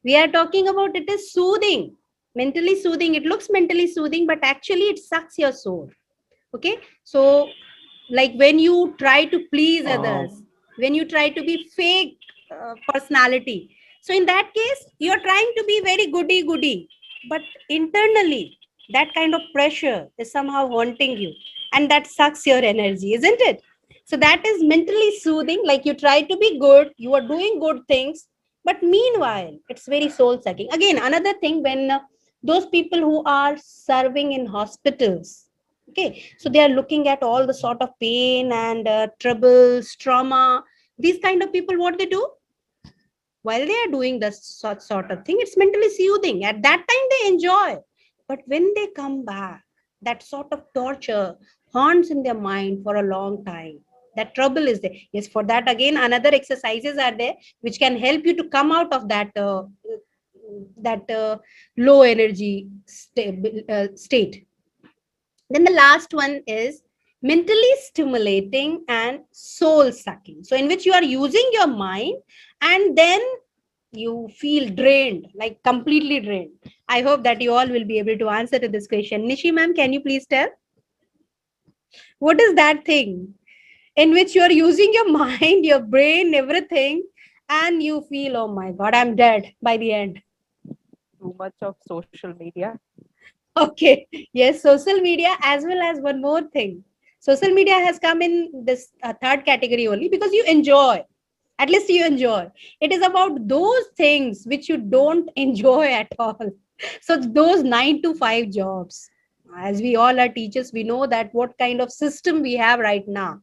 We are talking about it is soothing, mentally soothing. It looks mentally soothing, but actually it sucks your soul. Okay, so like when you try to please Uh, others, when you try to be fake personality, so in that case you're trying to be very goody goody, but internally that kind of pressure is somehow haunting you, and that sucks your energy, isn't it? So that is mentally soothing. Like you try to be good, you are doing good things, but meanwhile it's very soul sucking. Again, another thing, when those people who are serving in hospitals, okay, so they are looking at all the sort of pain and troubles, trauma. These kind of people, what they do while they are doing this sort of thing, it's mentally soothing. At that time, they enjoy. But when they come back, that sort of torture haunts in their mind for a long time. That trouble is there. Yes, for that, again, another exercises are there which can help you to come out of that low energy state. Then the last one is mentally stimulating and soul sucking. So in which you are using your mind and then you feel drained, like completely drained. I hope that you all will be able to answer to this question. Nishi ma'am, can you please tell what is that thing in which you are using your mind, your brain, everything, and you feel, oh my God, I'm dead by the end. Too much of social media. Okay, yes, social media as well as one more thing. Social media has come in this third category only because you enjoy. At least you enjoy. It is about those things which you don't enjoy at all. So those 9 to 5 jobs. As we all are teachers, we know that what kind of system we have right now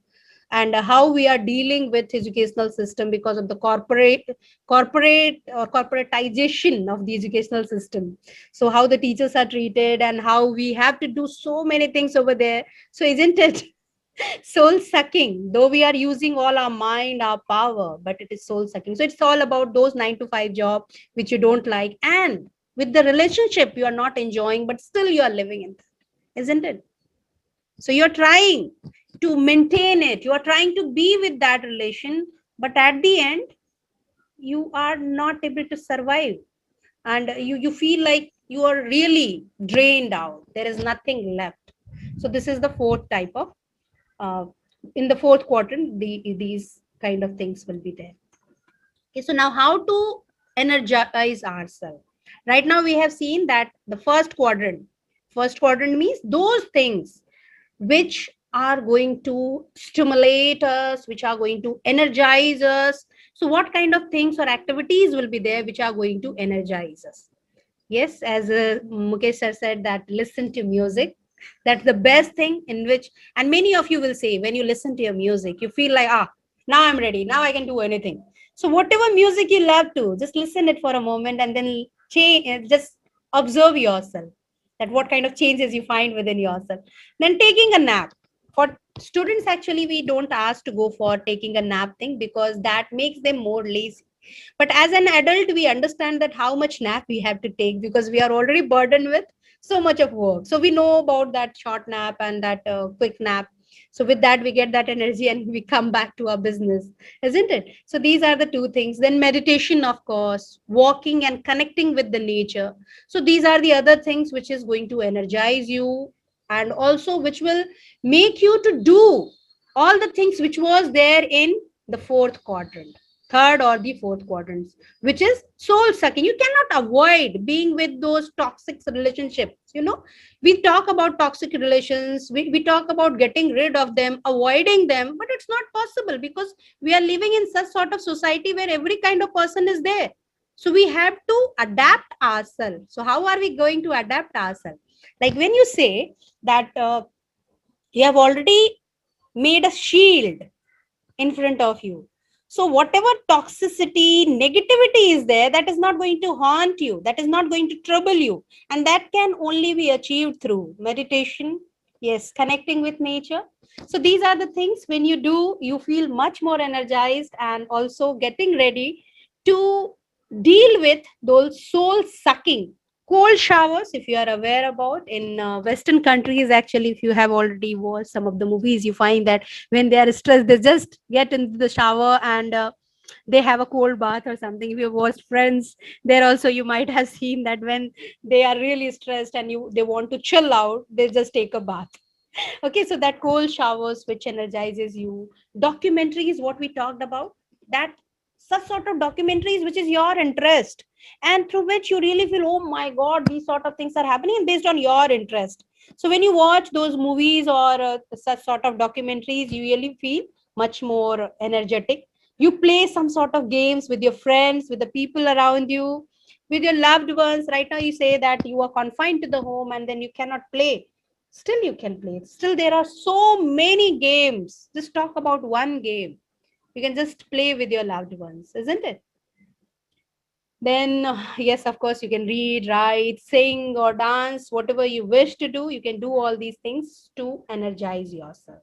and how we are dealing with educational system because of the corporate or corporatization of the educational system. So how the teachers are treated and how we have to do so many things over there. So isn't it soul sucking? Though we are using all our mind, our power, but it is soul sucking. So it's all about those 9 to 5 job which you don't like, and with the relationship you are not enjoying, but still you are living in that, isn't it? So you're trying to maintain it, you are trying to be with that relation, but at the end you are not able to survive, and you feel like you are really drained out, there is nothing left. So this is the fourth type of uh, in the fourth quadrant, these kind of things will be there. Okay, so now how to energize ourselves. Right now we have seen that the first quadrant means those things which are going to stimulate us, which are going to energize us. So what kind of things or activities will be there which are going to energize us? Yes, as Mukesh sir said, that listen to music. That's the best thing in which, and many of you will say, when you listen to your music, you feel like, now I'm ready. Now I can do anything. So whatever music you love to, just listen it for a moment and then change. Just observe yourself. That what kind of changes you find within yourself. Then taking a nap. For students, actually, we don't ask to go for taking a nap thing because that makes them more lazy, but as an adult we understand that how much nap we have to take because we are already burdened with so much of work, so we know about that short nap and that quick nap. So with that we get that energy and we come back to our business, isn't it? So these are the two things. Then meditation, of course, walking and connecting with the nature. So these are the other things which is going to energize you and also which will make you to do all the things which was there in the fourth quadrant, third or the fourth quadrants, which is soul sucking. You cannot avoid being with those toxic relationships. We talk about toxic relations, we talk about getting rid of them, avoiding them, but it's not possible because we are living in such sort of society where every kind of person is there. So we have to adapt ourselves. So how are we going to adapt ourselves? Like when you say that you have already made a shield in front of you. So whatever toxicity, negativity is there, that is not going to haunt you, that is not going to trouble you. And that can only be achieved through meditation, yes, connecting with nature. So these are the things when you do, you feel much more energized and also getting ready to deal with those soul sucking cold showers. If you are aware about in Western countries, actually, if you have already watched some of the movies, you find that when they are stressed they just get into the shower and they have a cold bath or something. If you watched Friends, there also you might have seen that when they are really stressed and they want to chill out, they just take a bath. Okay, so that cold showers which energizes you. Documentary is what we talked about, that such sort of documentaries which is your interest and through which you really feel, oh my god, these sort of things are happening and based on your interest. So when you watch those movies or such sort of documentaries, you really feel much more energetic. You play some sort of games with your friends, with the people around you, with your loved ones. Right now you say that you are confined to the home and then you cannot play. Still you can play. Still there are so many games. Just talk about one game. You can just play with your loved ones, isn't it? Then yes, of course, you can read, write, sing, or dance, whatever you wish to do. You can do all these things to energize yourself.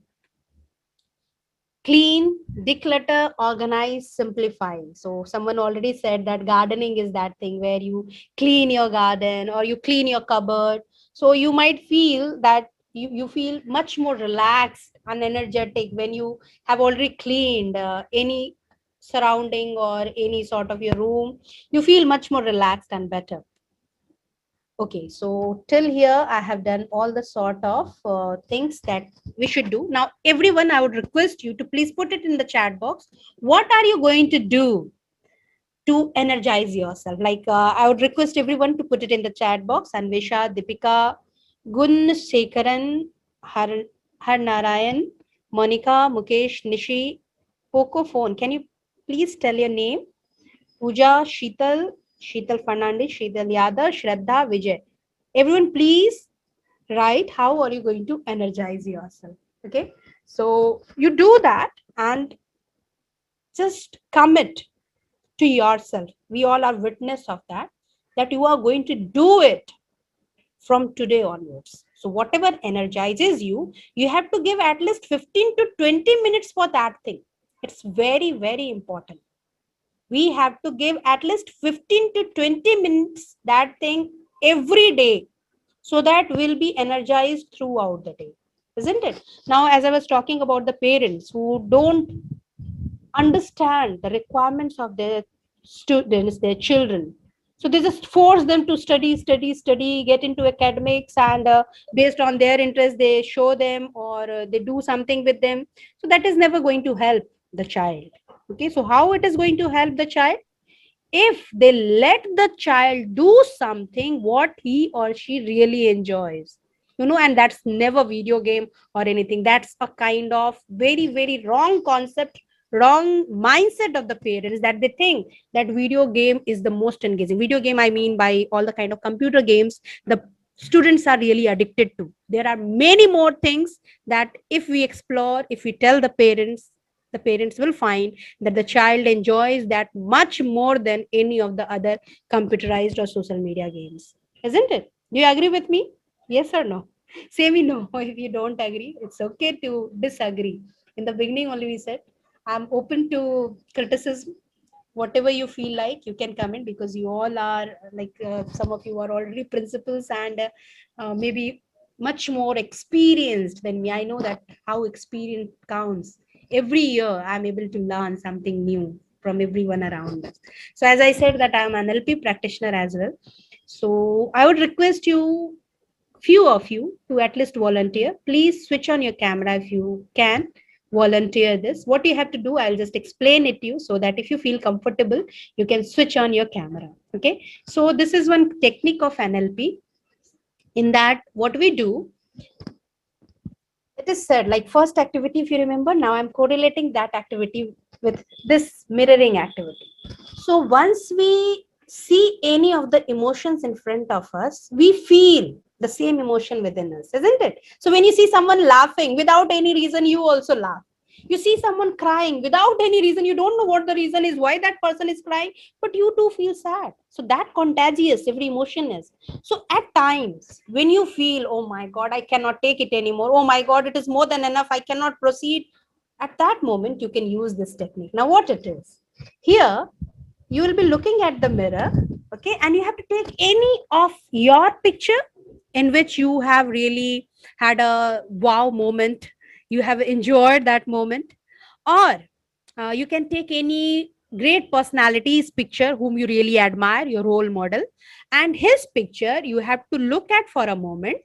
Clean, declutter, organize, simplify. So someone already said that gardening is that thing where you clean your garden or you clean your cupboard. So you might feel that you feel much more relaxed and energetic when you have already cleaned any surrounding or any sort of your room. You feel much more relaxed and better. Okay, so till here I have done all the sort of things that we should do. Now, everyone, I would request you to please put it in the chat box. What are you going to do to energize yourself? Like, I would request everyone to put it in the chat box. Anvesha, Deepika, Gun, Sekaran, Har Narayan, Monica, Mukesh, Nishi, Poco Phone. Can you please tell your name? Pooja, Sheetal Fernandez, Sheetal Yadav, Shraddha, Vijay. Everyone, please write how are you going to energize yourself. Okay, so you do that and just commit to yourself. We all are witness of that, that you are going to do it from today onwards. So whatever energizes you, you have to give at least 15 to 20 minutes for that thing. It's very, very important. We have to give at least 15 to 20 minutes that thing every day, so that we'll be energized throughout the day, isn't it? Now, as I was talking about the parents who don't understand the requirements of their students, their children, so they just force them to study, get into academics, and based on their interest they show them, or they do something with them. So that is never going to help the child. Okay, so how it is going to help the child? If they let the child do something what he or she really enjoys, and that's never video game or anything. That's a kind of very, very wrong concept, wrong mindset of the parents, that they think that video game is the most engaging. Video game, I mean by all the kind of computer games the students are really addicted to. There are many more things that if we explore, if we tell the parents will find that the child enjoys that much more than any of the other computerized or social media games, isn't it? Do you agree with me? Yes or no? Say me no. If you don't agree, it's okay to disagree. In the beginning only we said I'm open to criticism. Whatever you feel like, you can come in, because you all are like some of you are already principals, and maybe much more experienced than me. I know that how experience counts. Every year I'm able to learn something new from everyone around us. So as I said that I'm an NLP practitioner as well, so I would request you, few of you, to at least volunteer. Please switch on your camera if you can volunteer this. What you have to do, I'll just explain it to you, so that if you feel comfortable you can switch on your camera. Okay, so this is one technique of NLP. In that, what we do, it is said, like, first activity, if you remember, now I'm correlating that activity with this mirroring activity. So once we see any of the emotions in front of us, we feel the same emotion within us, isn't it? So when you see someone laughing without any reason, you also laugh. You see someone crying without any reason, you don't know what the reason is, why that person is crying, but you too feel sad. So that contagious every emotion is. So at times when you feel, oh my god, I cannot take it anymore, oh my god, it is more than enough, I cannot proceed, at that moment you can use this technique. Now what it is, here you will be looking at the mirror, okay, and you have to take any of your picture in which you have really had a wow moment, you have enjoyed that moment, or you can take any great personality's picture whom you really admire, your role model, and his picture you have to look at for a moment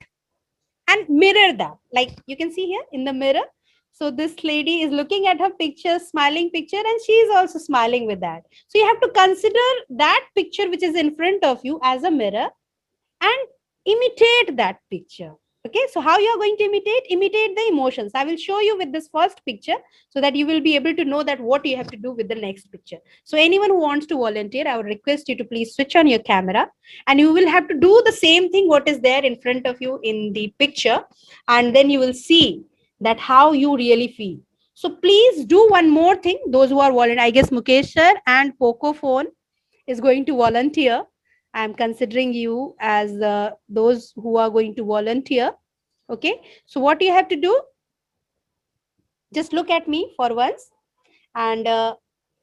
and mirror that. Like you can see here in the mirror, so this lady is looking at her picture, smiling picture, and she is also smiling with that. So you have to consider that picture which is in front of you as a mirror and imitate that picture. Okay, so how you are going to imitate the emotions, I will show you with this first picture, so that you will be able to know that what you have to do with the next picture. So anyone who wants to volunteer, I would request you to please switch on your camera, and you will have to do the same thing what is there in front of you in the picture, and then you will see that how you really feel. So please do one more thing, those who are volunteer, I guess Mukesh sir and Poco phone is going to volunteer. I'm considering you as those who are going to volunteer. Okay, so what you have to do, just look at me for once, and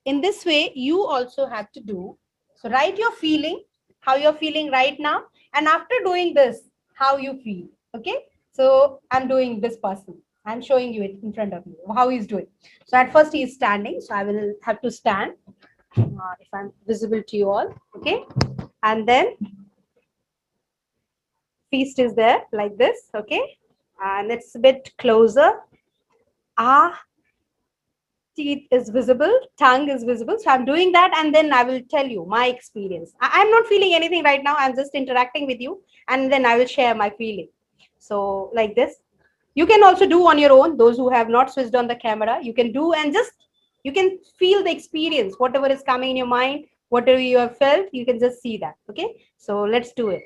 in this way you also have to do. So write your feeling, how you're feeling right now, and after doing this, how you feel. Okay, So I'm doing this person. I'm showing you it in front of you, how he's doing. So at first he is standing. So I will have to stand if I'm visible to you all. Okay. And then feast is there like this. Okay. And it's a bit closer. Ah, teeth is visible, tongue is visible. So I'm doing that, and then I will tell you my experience. I'm not feeling anything right now. I'm just interacting with you, and then I will share my feeling. So like this, you can also do on your own. Those who have not switched on the camera, you can do, and just you can feel the experience, whatever is coming in your mind, whatever you have felt, you can just see that. Okay, so let's do it.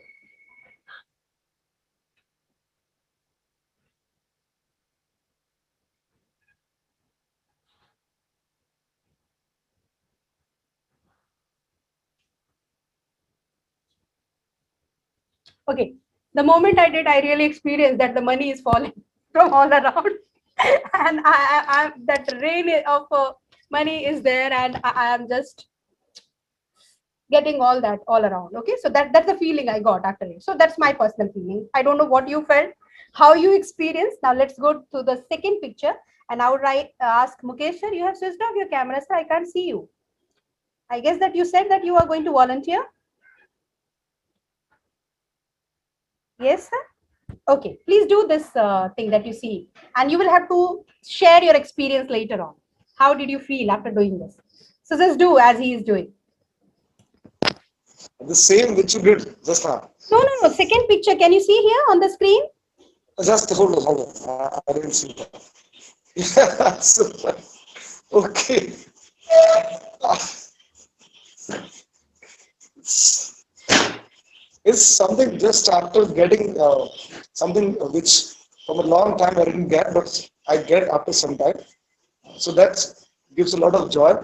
Okay, the moment I did, I really experienced that the money is falling from all around, and that rain of money is there, and I am just getting all that all around. Okay, so that's the feeling I got actually. So that's my personal feeling. I don't know what you felt, how you experienced. Now let's go to the second picture, and I would ask Mukesh sir, you have switched off your camera, sir. I can't see you. I guess that you said that you are going to volunteer. Yes, sir. Okay, please do this thing that you see, and you will have to share your experience later on. How did you feel after doing this? So just do as he is doing. The same which you did just now. No, no, no. Second picture. Can you see here on the screen? Just hold on. I didn't see that. Yeah, super. Okay. It's something just after getting something which from a long time I didn't get, but I get after some time. So that gives a lot of joy.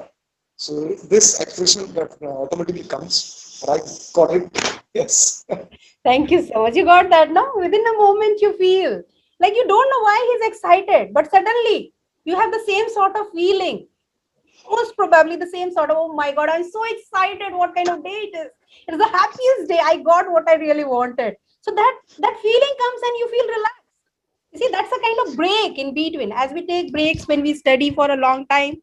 So this expression that automatically comes. I got it. Yes. Thank you so much. You got that, no? Within a moment, you feel like you don't know why he's excited, but suddenly you have the same sort of feeling. Most probably the same sort of, oh my God, I'm so excited. What kind of day it is? It's the happiest day. I got what I really wanted. So that feeling comes and you feel relaxed. You see, that's a kind of break in between. As we take breaks when we study for a long time,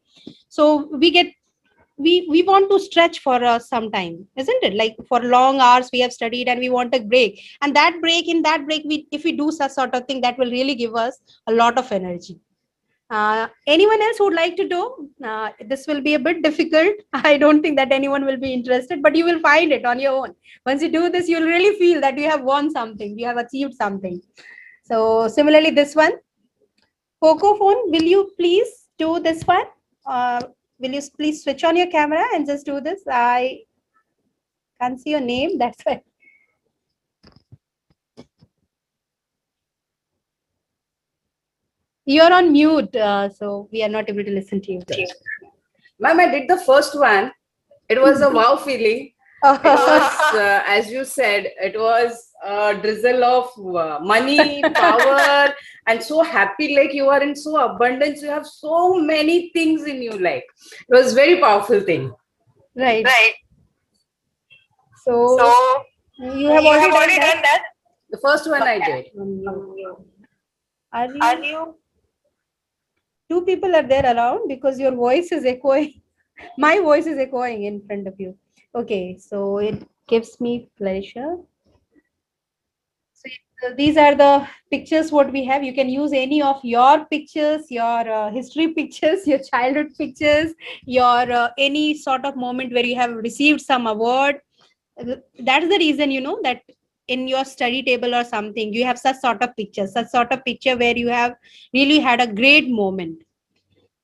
so we want to stretch for some time, isn't it? Like for long hours we have studied and we want a break, and in that break, if we do such sort of thing, that will really give us a lot of energy. Anyone else who would like to do? This will be a bit difficult. I don't think that anyone will be interested, but you will find it on your own. Once you do this, you'll really feel that you have won something, you have achieved something. So similarly, this one, Poco phone, will you please do this one? Will you please switch on your camera and just do this? I can't see your name, that's why. You're on mute, so we are not able to listen to you. Ma'am, I did the first one. It was a wow feeling. It was, as you said, it was a drizzle of money, power, and so happy, like you are in so abundance. You have so many things in you, like it was very powerful thing. Right. So you have already done that. The first one I did. Are you? Two people are there around because your voice is echoing. My voice is echoing in front of you. Okay, so it gives me pleasure. So these are the pictures what we have. You can use any of your pictures, your history pictures, your childhood pictures, your any sort of moment where you have received some award. That's the reason, that in your study table or something, you have such sort of picture where you have really had a great moment.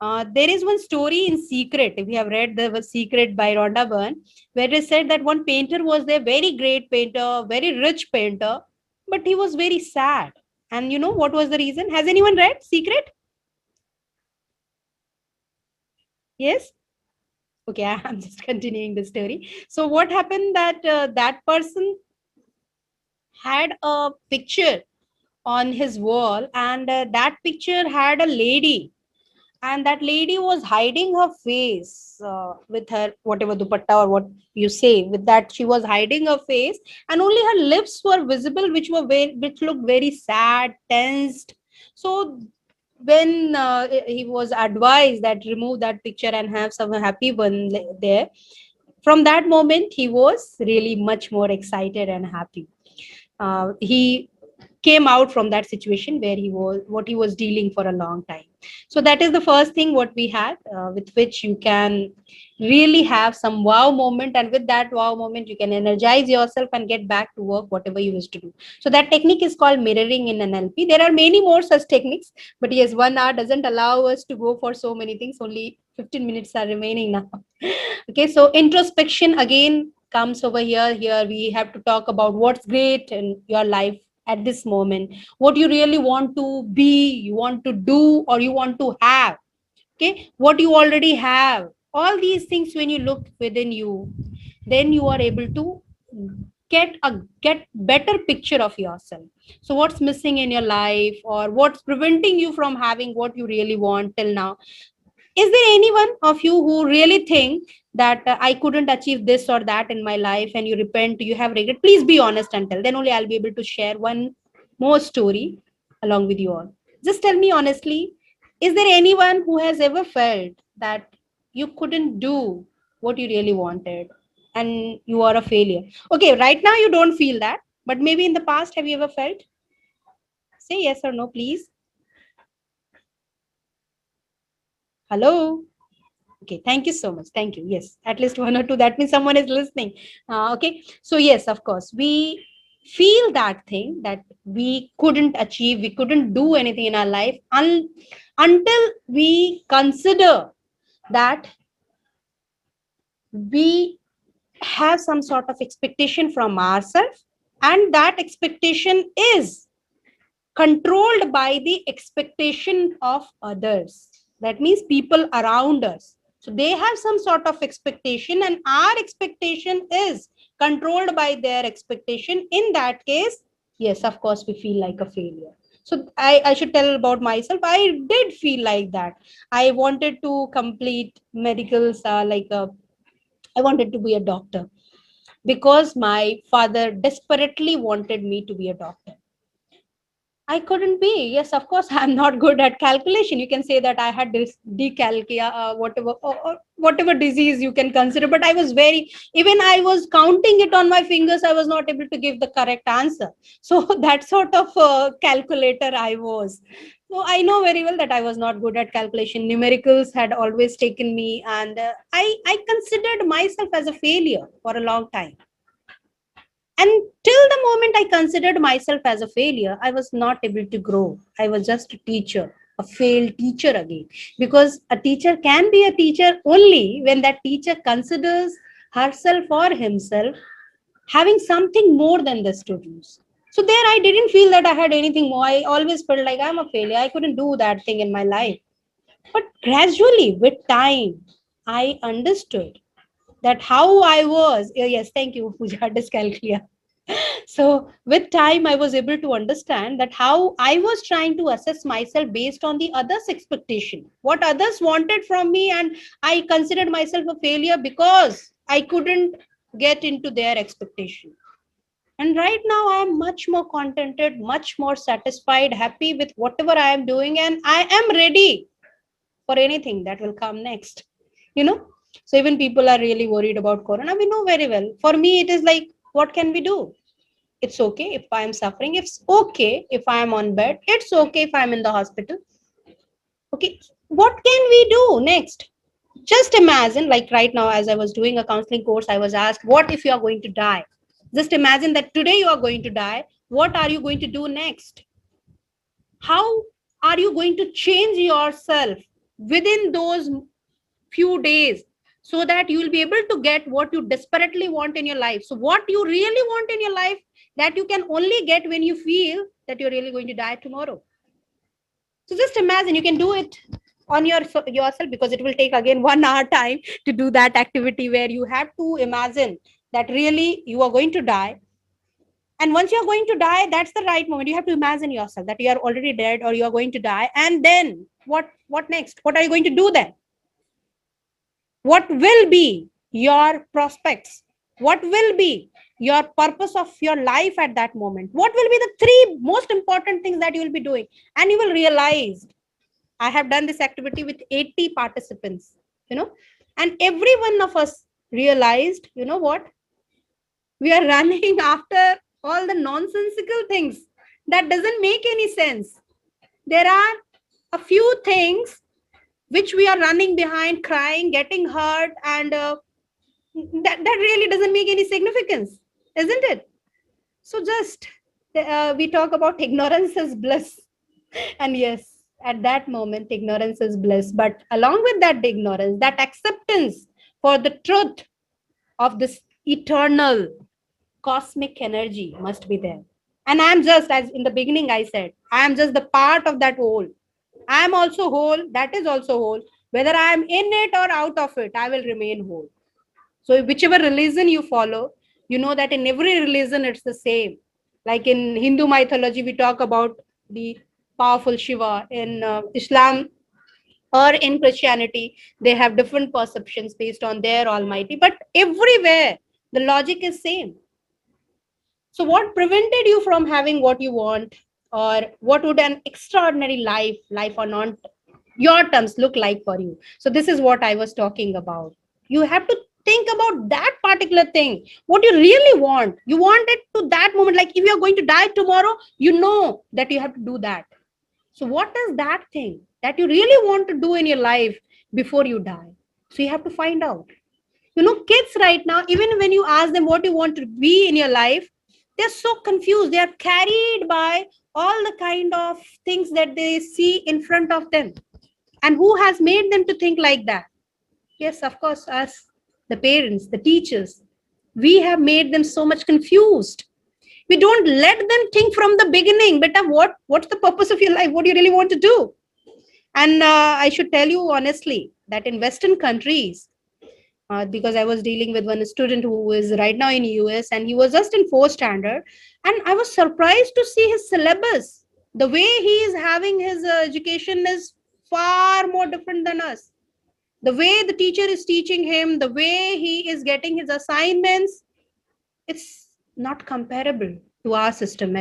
There is one story in Secret. If you have read the Secret by Rhonda Byrne, where it is said that one painter was there, very great painter, very rich painter, but he was very sad. And you know what was the reason? Has anyone read Secret? Yes? Okay, I'm just continuing the story. So what happened that that person had a picture on his wall, and that picture had a lady, and that lady was hiding her face with her whatever dupatta or what you say, with that she was hiding her face, and only her lips were visible, which looked very sad, tensed. So when he was advised that remove that picture and have some happy one there, from that moment he was really much more excited and happy. He came out from that situation where he was dealing for a long time. So that is the first thing what we had, with which you can really have some wow moment, and with that wow moment you can energize yourself and get back to work whatever you used to do. So that technique is called mirroring in NLP. There are many more such techniques, but yes, 1 hour doesn't allow us to go for so many things. Only 15 minutes are remaining now. Okay, so introspection again comes over here. Here we have to talk about what's great in your life at this moment, what you really want to be, you want to do, or you want to have. Okay, what you already have, all these things, when you look within you, then you are able to get better picture of yourself. So what's missing in your life, or what's preventing you from having what you really want till now? Is there anyone of you who really think that I couldn't achieve this or that in my life, and you repent, you have regret? Please be honest and tell. Then only I'll be able to share one more story along with you all. Just tell me honestly, is there anyone who has ever felt that you couldn't do what you really wanted and you are a failure? Okay, right now you don't feel that, but maybe in the past, have you ever felt? Say yes or no, please. Hello. Okay, thank you so much. Thank you. Yes, at least one or two. That means someone is listening. Okay, so yes, of course, we feel that thing that we couldn't achieve, we couldn't do anything in our life until we consider that we have some sort of expectation from ourselves, and that expectation is controlled by the expectation of others. That means people around us. So they have some sort of expectation, and our expectation is controlled by their expectation. In that case, yes, of course, we feel like a failure. So I should tell about myself. I did feel like that. I wanted to complete medicals, I wanted to be a doctor because my father desperately wanted me to be a doctor. I couldn't be. Yes, of course, I'm not good at calculation. You can say that I had this decalcia, or whatever disease you can consider. But I was even I was counting it on my fingers. I was not able to give the correct answer. So that sort of calculator I was. So I know very well that I was not good at calculation. Numericals had always taken me, and I considered myself as a failure for a long time. And till the moment I considered myself as a failure, I was not able to grow. I was just a teacher, a failed teacher again. Because a teacher can be a teacher only when that teacher considers herself or himself having something more than the students. So there I didn't feel that I had anything more. I always felt like I'm a failure. I couldn't do that thing in my life. But gradually, with time, I understood that how I was. Yes, thank you, Pooja, dyscalculia. So with time, I was able to understand that how I was trying to assess myself based on the others' expectation, what others wanted from me, and I considered myself a failure because I couldn't get into their expectation. And right now, I am much more contented, much more satisfied, happy with whatever I am doing, and I am ready for anything that will come next. You know, so even people are really worried about Corona. We know very well. For me, it is like, what can we do? It's okay if I am suffering. It's okay if I am on bed. It's okay if I'm in the hospital. Okay, what can we do next? Just imagine, like right now, as I was doing a counseling course, I was asked, what if you are going to die? Just imagine that today you are going to die. What are you going to do next? How are you going to change yourself within those few days so that you will be able to get what you desperately want in your life? So what you really want in your life, that you can only get when you feel that you're really going to die tomorrow. So just imagine, you can do it on yourself, because it will take again 1 hour time to do that activity where you have to imagine that really you are going to die. And once you're going to die, that's the right moment. You have to imagine yourself that you are already dead or you are going to die. And then what next? What are you going to do then? What will be your prospects? What will be your purpose of your life at that moment? What will be the three most important things that you will be doing? And you will realize, I have done this activity with 80 participants, and every one of us realized, what? We are running after all the nonsensical things that doesn't make any sense. There are a few things which we are running behind, crying, getting hurt, and that really doesn't make any significance, isn't it? So just we talk about ignorance is bliss. And yes, at that moment, ignorance is bliss. But along with that ignorance, that acceptance for the truth of this eternal cosmic energy must be there. And I'm just, as in the beginning I said, I am just the part of that whole. I am also whole, that is also whole. Whether I am in it or out of it, I will remain whole. So whichever religion you follow, you know that in every religion it's the same. Like in Hindu mythology, we talk about the powerful Shiva. In Islam or in Christianity, they have different perceptions based on their Almighty. But everywhere, the logic is same. So what prevented you from having what you want, or what would an extraordinary life on your terms look like for you? So this is what I was talking about. You have to think about that particular thing, what you really want. You want it to that moment. Like if you're going to die tomorrow, you know that you have to do that. So what is that thing that you really want to do in your life before you die? So you have to find out. Kids right now, even when you ask them what you want to be in your life, they're so confused. They are carried by all the kind of things that they see in front of them. And who has made them to think like that? Yes, of course, us, the parents, the teachers. We have made them so much confused. We don't let them think from the beginning, but what's the purpose of your life? What do you really want to do? And I should tell you honestly that in Western countries, because I was dealing with one student who is right now in US, and he was just in 4th standard, and I was surprised to see his syllabus. The way he is having his education is far more different than us. The way the teacher is teaching him, the way he is getting his assignments, it's not comparable to our system.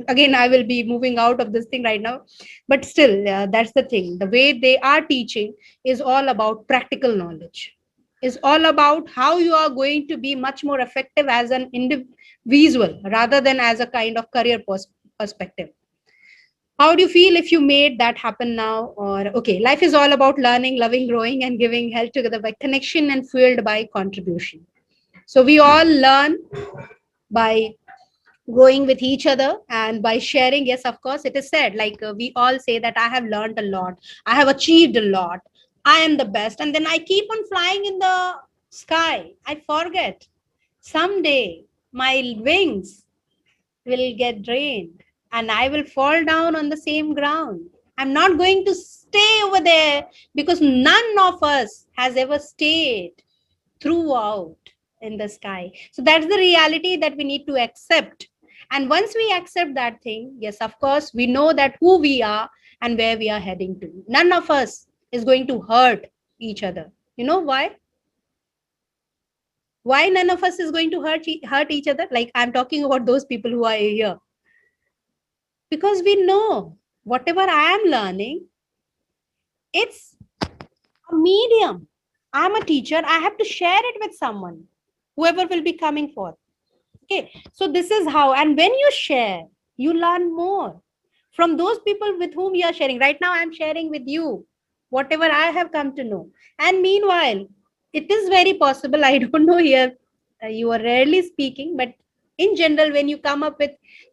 Again, I will be moving out of this thing right now, but still, that's the thing. The way they are teaching is all about practical knowledge, is all about how you are going to be much more effective as an individual rather than as a kind of career perspective. How do you feel if you made that happen now? Or okay, life is all about learning, loving, growing, and giving, held together by connection and fueled by contribution. So we all learn by growing with each other and by sharing. Yes, of course, it is said, like we all say that I have learned a lot, I have achieved a lot, I am the best, and then I keep on flying in the sky. I forget someday my wings will get drained and I will fall down on the same ground. I'm not going to stay over there, because none of us has ever stayed throughout in the sky. So that's the reality that we need to accept. And once we accept that thing, yes, of course, we know that who we are and where we are heading to. None of us is going to hurt each other. You know why? Why none of us is going to hurt each other? Like I'm talking about those people who are here. Because we know whatever I am learning, it's a medium. I'm a teacher. I have to share it with someone, whoever will be coming forth. Okay, so this is how. And when you share, you learn more from those people with whom you are sharing. Right now, I'm sharing with you whatever I have come to know. And meanwhile, it is very possible, I don't know here, you are rarely speaking, but in general, when you come up with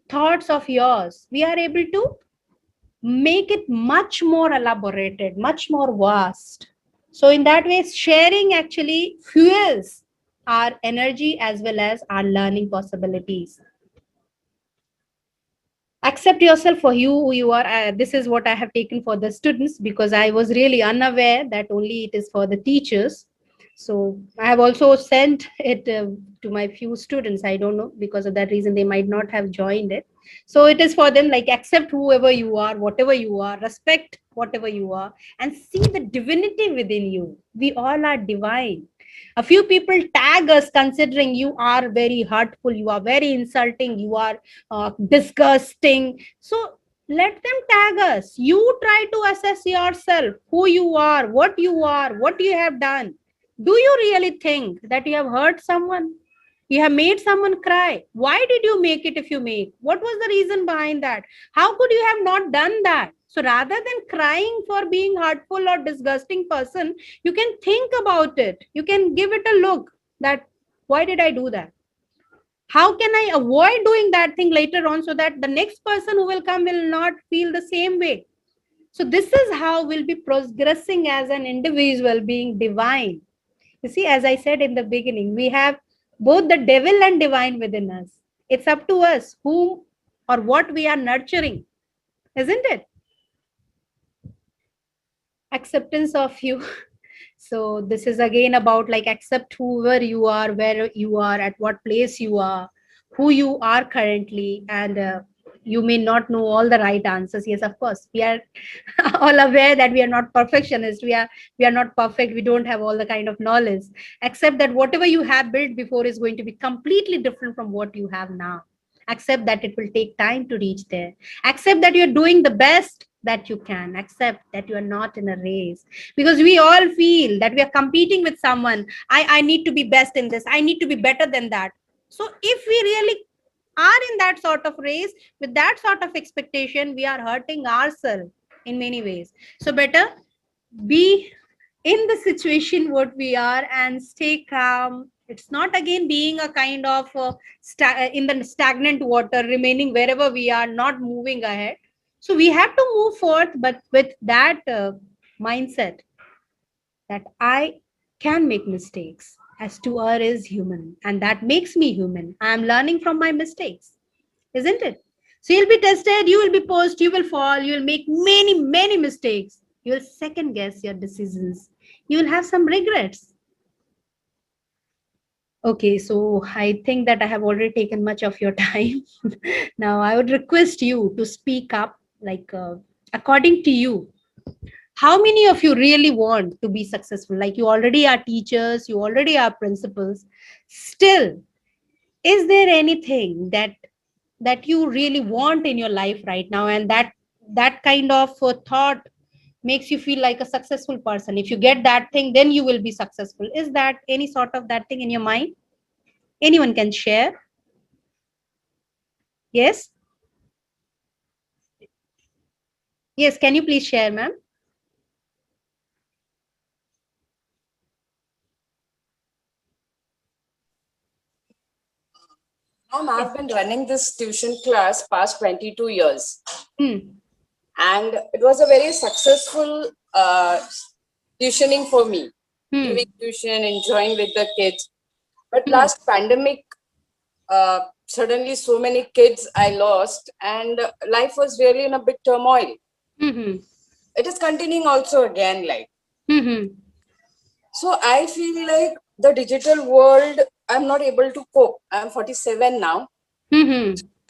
thoughts of yours, we are able to make it much more elaborated, much more vast. So in that way, sharing actually fuels our energy as well as our learning possibilities. Accept yourself for who you are. This is what I have taken for the students, because I was really unaware that only it is for the teachers. So I have also sent it to my few students. I don't know, because of that reason they might not have joined it. So it is for them, like, accept whoever you are, whatever you are, respect whatever you are, and see the divinity within you. We all are divine. A few people tag us considering you are very hurtful, you are very insulting, you are disgusting. So let them tag us. You try to assess yourself, who you are, what you have done. Do you really think that you have hurt someone? You have made someone cry. Why did you make it if you make? What was the reason behind that? How could you have not done that? So rather than crying for being hurtful or disgusting person, you can think about it. You can give it a look that why did I do that? How can I avoid doing that thing later on so that the next person who will come will not feel the same way? So this is how we'll be progressing as an individual being divine. You see, as I said in the beginning, we have both the devil and divine within us. It's up to us whom or what we are nurturing, isn't it? Acceptance of you. So this is again about, like, accept whoever you are, where you are, at what place you are, who you are currently, and you may not know all the right answers. Yes, of course, we are all aware that we are not perfectionists. We are not perfect. We don't have all the kind of knowledge. Accept that whatever you have built before is going to be completely different from what you have now. Accept that it will take time to reach there. Accept that you're doing the best that you can. Accept that you are not in a race, because we all feel that we are competing with someone. I need to be best in this, I need to be better than that. So if we really are in that sort of race with that sort of expectation, we are hurting ourselves in many ways. So better be in the situation what we are and stay calm. It's not again being a kind of in the stagnant water, remaining wherever we are, not moving ahead. So we have to move forth, but with that mindset that I can make mistakes, as to err is human, and that makes me human. I am learning from my mistakes, isn't it? So you'll be tested, you will be pushed, you will fall, you will make many, many mistakes. You will second guess your decisions. You will have some regrets. Okay, so I think that I have already taken much of your time. Now I would request you to speak up, like, according to you, how many of you really want to be successful? Like, you already are teachers, you already are principals. Still, is there anything that you really want in your life right now, and that kind of thought makes you feel like a successful person? If you get that thing, then you will be successful. Is that any sort of that thing in your mind? Anyone can share? Yes. Yes, can you please share, ma'am? I've been running this tuition class past 22 years. And it was a very successful tuitioning for me, giving tuition, enjoying with the kids. But last pandemic, suddenly so many kids I lost, and life was really in a bit turmoil. It is continuing also again, like. So I feel like the digital world, I'm not able to cope. I'm 47 now.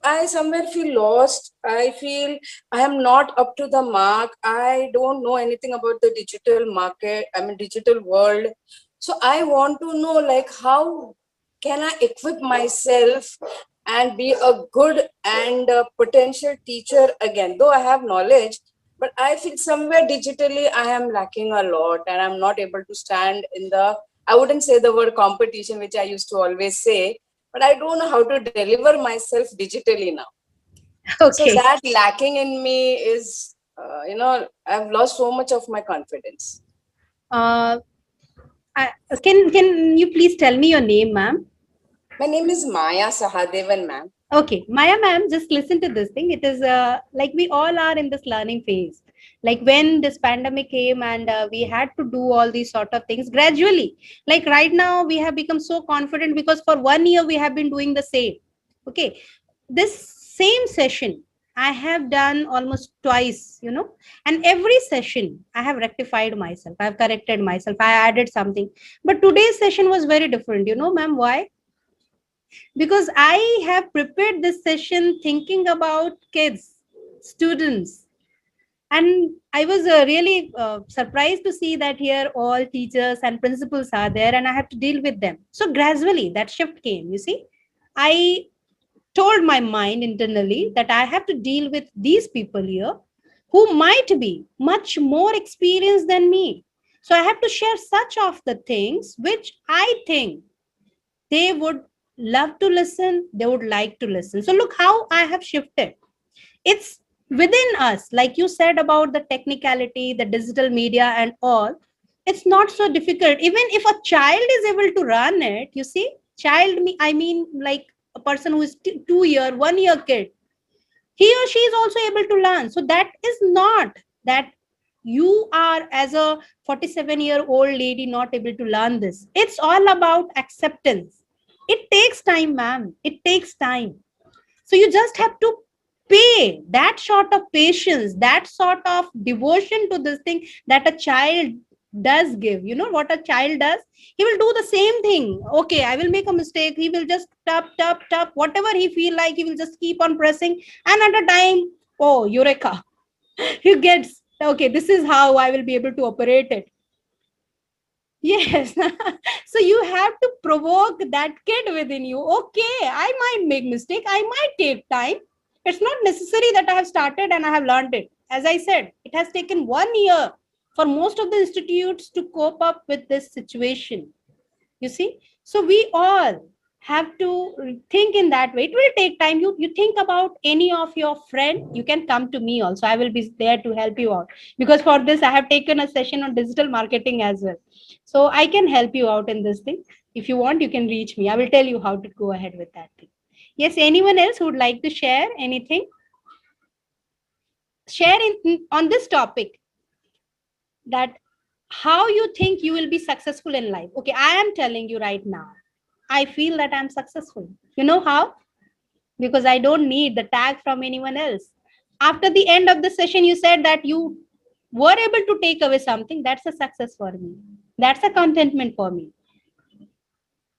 I somewhere feel lost. I feel I am not up to the mark. I don't know anything about the digital market, digital world. So I want to know, like, how can I equip myself and be a good and potential teacher again? Though I have knowledge, but I feel somewhere digitally I am lacking a lot, and I'm not able to stand in the, I wouldn't say the word competition, which I used to always say, but I don't know how to deliver myself digitally now. Okay. So that lacking in me is, I've lost so much of my confidence. Can you please tell me your name, ma'am? My name is Maya Sahadevan, ma'am. Okay, Maya, ma'am, just listen to this thing. It is like we all are in this learning phase. Like when this pandemic came and we had to do all these sort of things gradually. Like right now, we have become so confident because for 1 year we have been doing the same. Okay, this same session I have done almost twice, and every session I have rectified myself. I have corrected myself. I added something. But today's session was very different. Ma'am, why? Because I have prepared this session thinking about kids, students, and I was really surprised to see that here all teachers and principals are there, and I have to deal with them. So gradually that shift came. You see, I told my mind internally that I have to deal with these people here who might be much more experienced than me. So I have to share such of the things which I think they would love to listen, they would like to listen. So look how I have shifted. It's within us, like you said about the technicality, the digital media, and all. It's not so difficult. Even if a child is able to run it, you see, I mean, like a person who is 2 year, 1 year kid, he or she is also able to learn. So that is not that you are as a 47-year-old lady not able to learn this. It's all about acceptance. It takes time, ma'am. It takes time. So you just have to pay that sort of patience, that sort of devotion to this thing that a child does give. You know what a child does? He will do the same thing. Okay, I will make a mistake. He will just tap, tap, tap. Whatever he feel like, he will just keep on pressing. And at a time, oh, eureka. He gets, okay, this is how I will be able to operate it. Yes. So you have to provoke that kid within you. Okay, I might make mistake. I might take time. It's not necessary that I have started and I have learned it. As I said, it has taken 1 year for most of the institutes to cope up with this situation. You see? So we all have to think in that way. It will take time. You think about any of your friend, you can come to me also. I will be there to help you out. Because for this, I have taken a session on digital marketing as well. So I can help you out in this thing. If you want, you can reach me. I will tell you how to go ahead with that thing. Yes, anyone else who would like to share anything? Share on this topic, that how you think you will be successful in life. Okay, I am telling you right now, I feel that I'm successful. You know how? Because I don't need the tag from anyone else. After the end of the session, you said that you were able to take away something. That's a success for me. That's a contentment for me.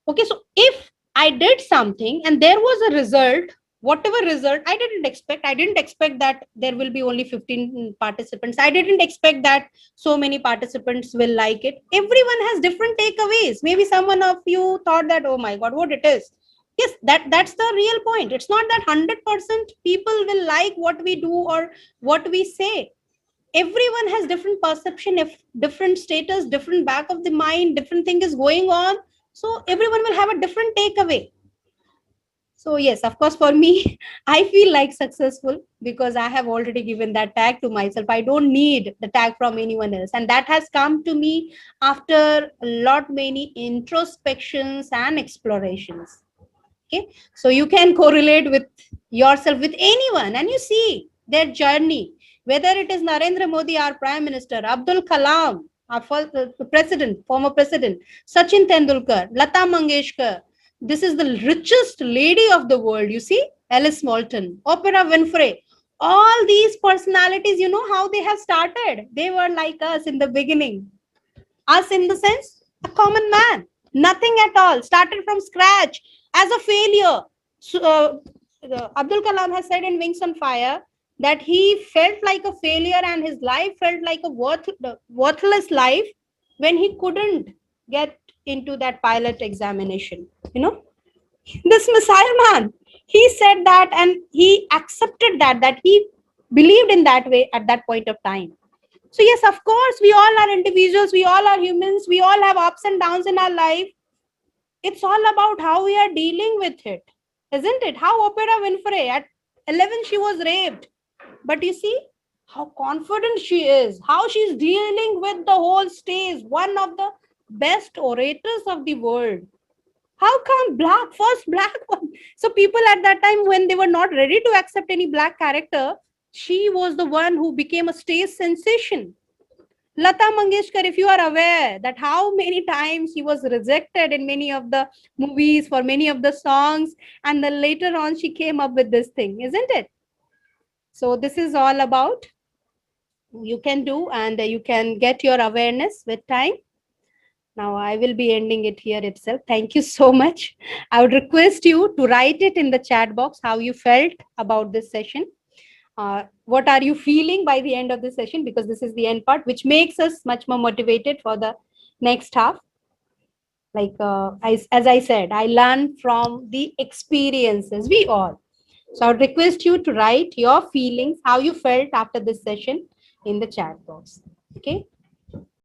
Okay, so if I did something and there was a result, whatever result, I didn't expect that there will be only 15 participants. I didn't expect that so many participants will like it. Everyone has different takeaways. Maybe someone of you thought that, oh my God, what it is. Yes, that's the real point. It's not that 100% people will like what we do or what we say. Everyone has different perception, if different status, different back of the mind, different thing is going on. So everyone will have a different takeaway. So yes, of course, for me, I feel like successful because I have already given that tag to myself. I don't need the tag from anyone else. And that has come to me after a lot many introspections and explorations. Okay, so you can correlate with yourself with anyone and you see their journey, whether it is Narendra Modi, our Prime Minister, Abdul Kalam, our former president, Sachin Tendulkar, Lata Mangeshkar. This is the richest lady of the world, you see, Alice Moulton, Oprah Winfrey. All these personalities, you know how they have started. They were like us in the beginning. Us in the sense, a common man, nothing at all, started from scratch as a failure. So, Abdul Kalam has said in Wings on Fire that he felt like a failure and his life felt like a worthless life when he couldn't get into that pilot examination. You know, this missile man, he said that and he accepted that he believed in that way at that point of time. So yes, of course, we all are individuals, we all are humans, we all have ups and downs in our life. It's all about how we are dealing with it, isn't it? How Oprah Winfrey at 11 she was raped, but you see how confident she is, how she's dealing with the whole stage, one of the best orators of the world. How come first black one? So people at that time, when they were not ready to accept any black character, she was the one who became a stage sensation. Lata Mangeshkar, if you are aware that how many times she was rejected in many of the movies for many of the songs, and then later on she came up with this thing, isn't it? So this is all about you can do, and you can get your awareness with time. Now I will be ending it here itself. Thank you so much. I would request you to write it in the chat box how you felt about this session. What are you feeling by the end of the session? Because this is the end part, which makes us much more motivated for the next half. Like as I said, I learn from the experiences, we all. So I would request you to write your feelings, how you felt after this session in the chat box. Okay.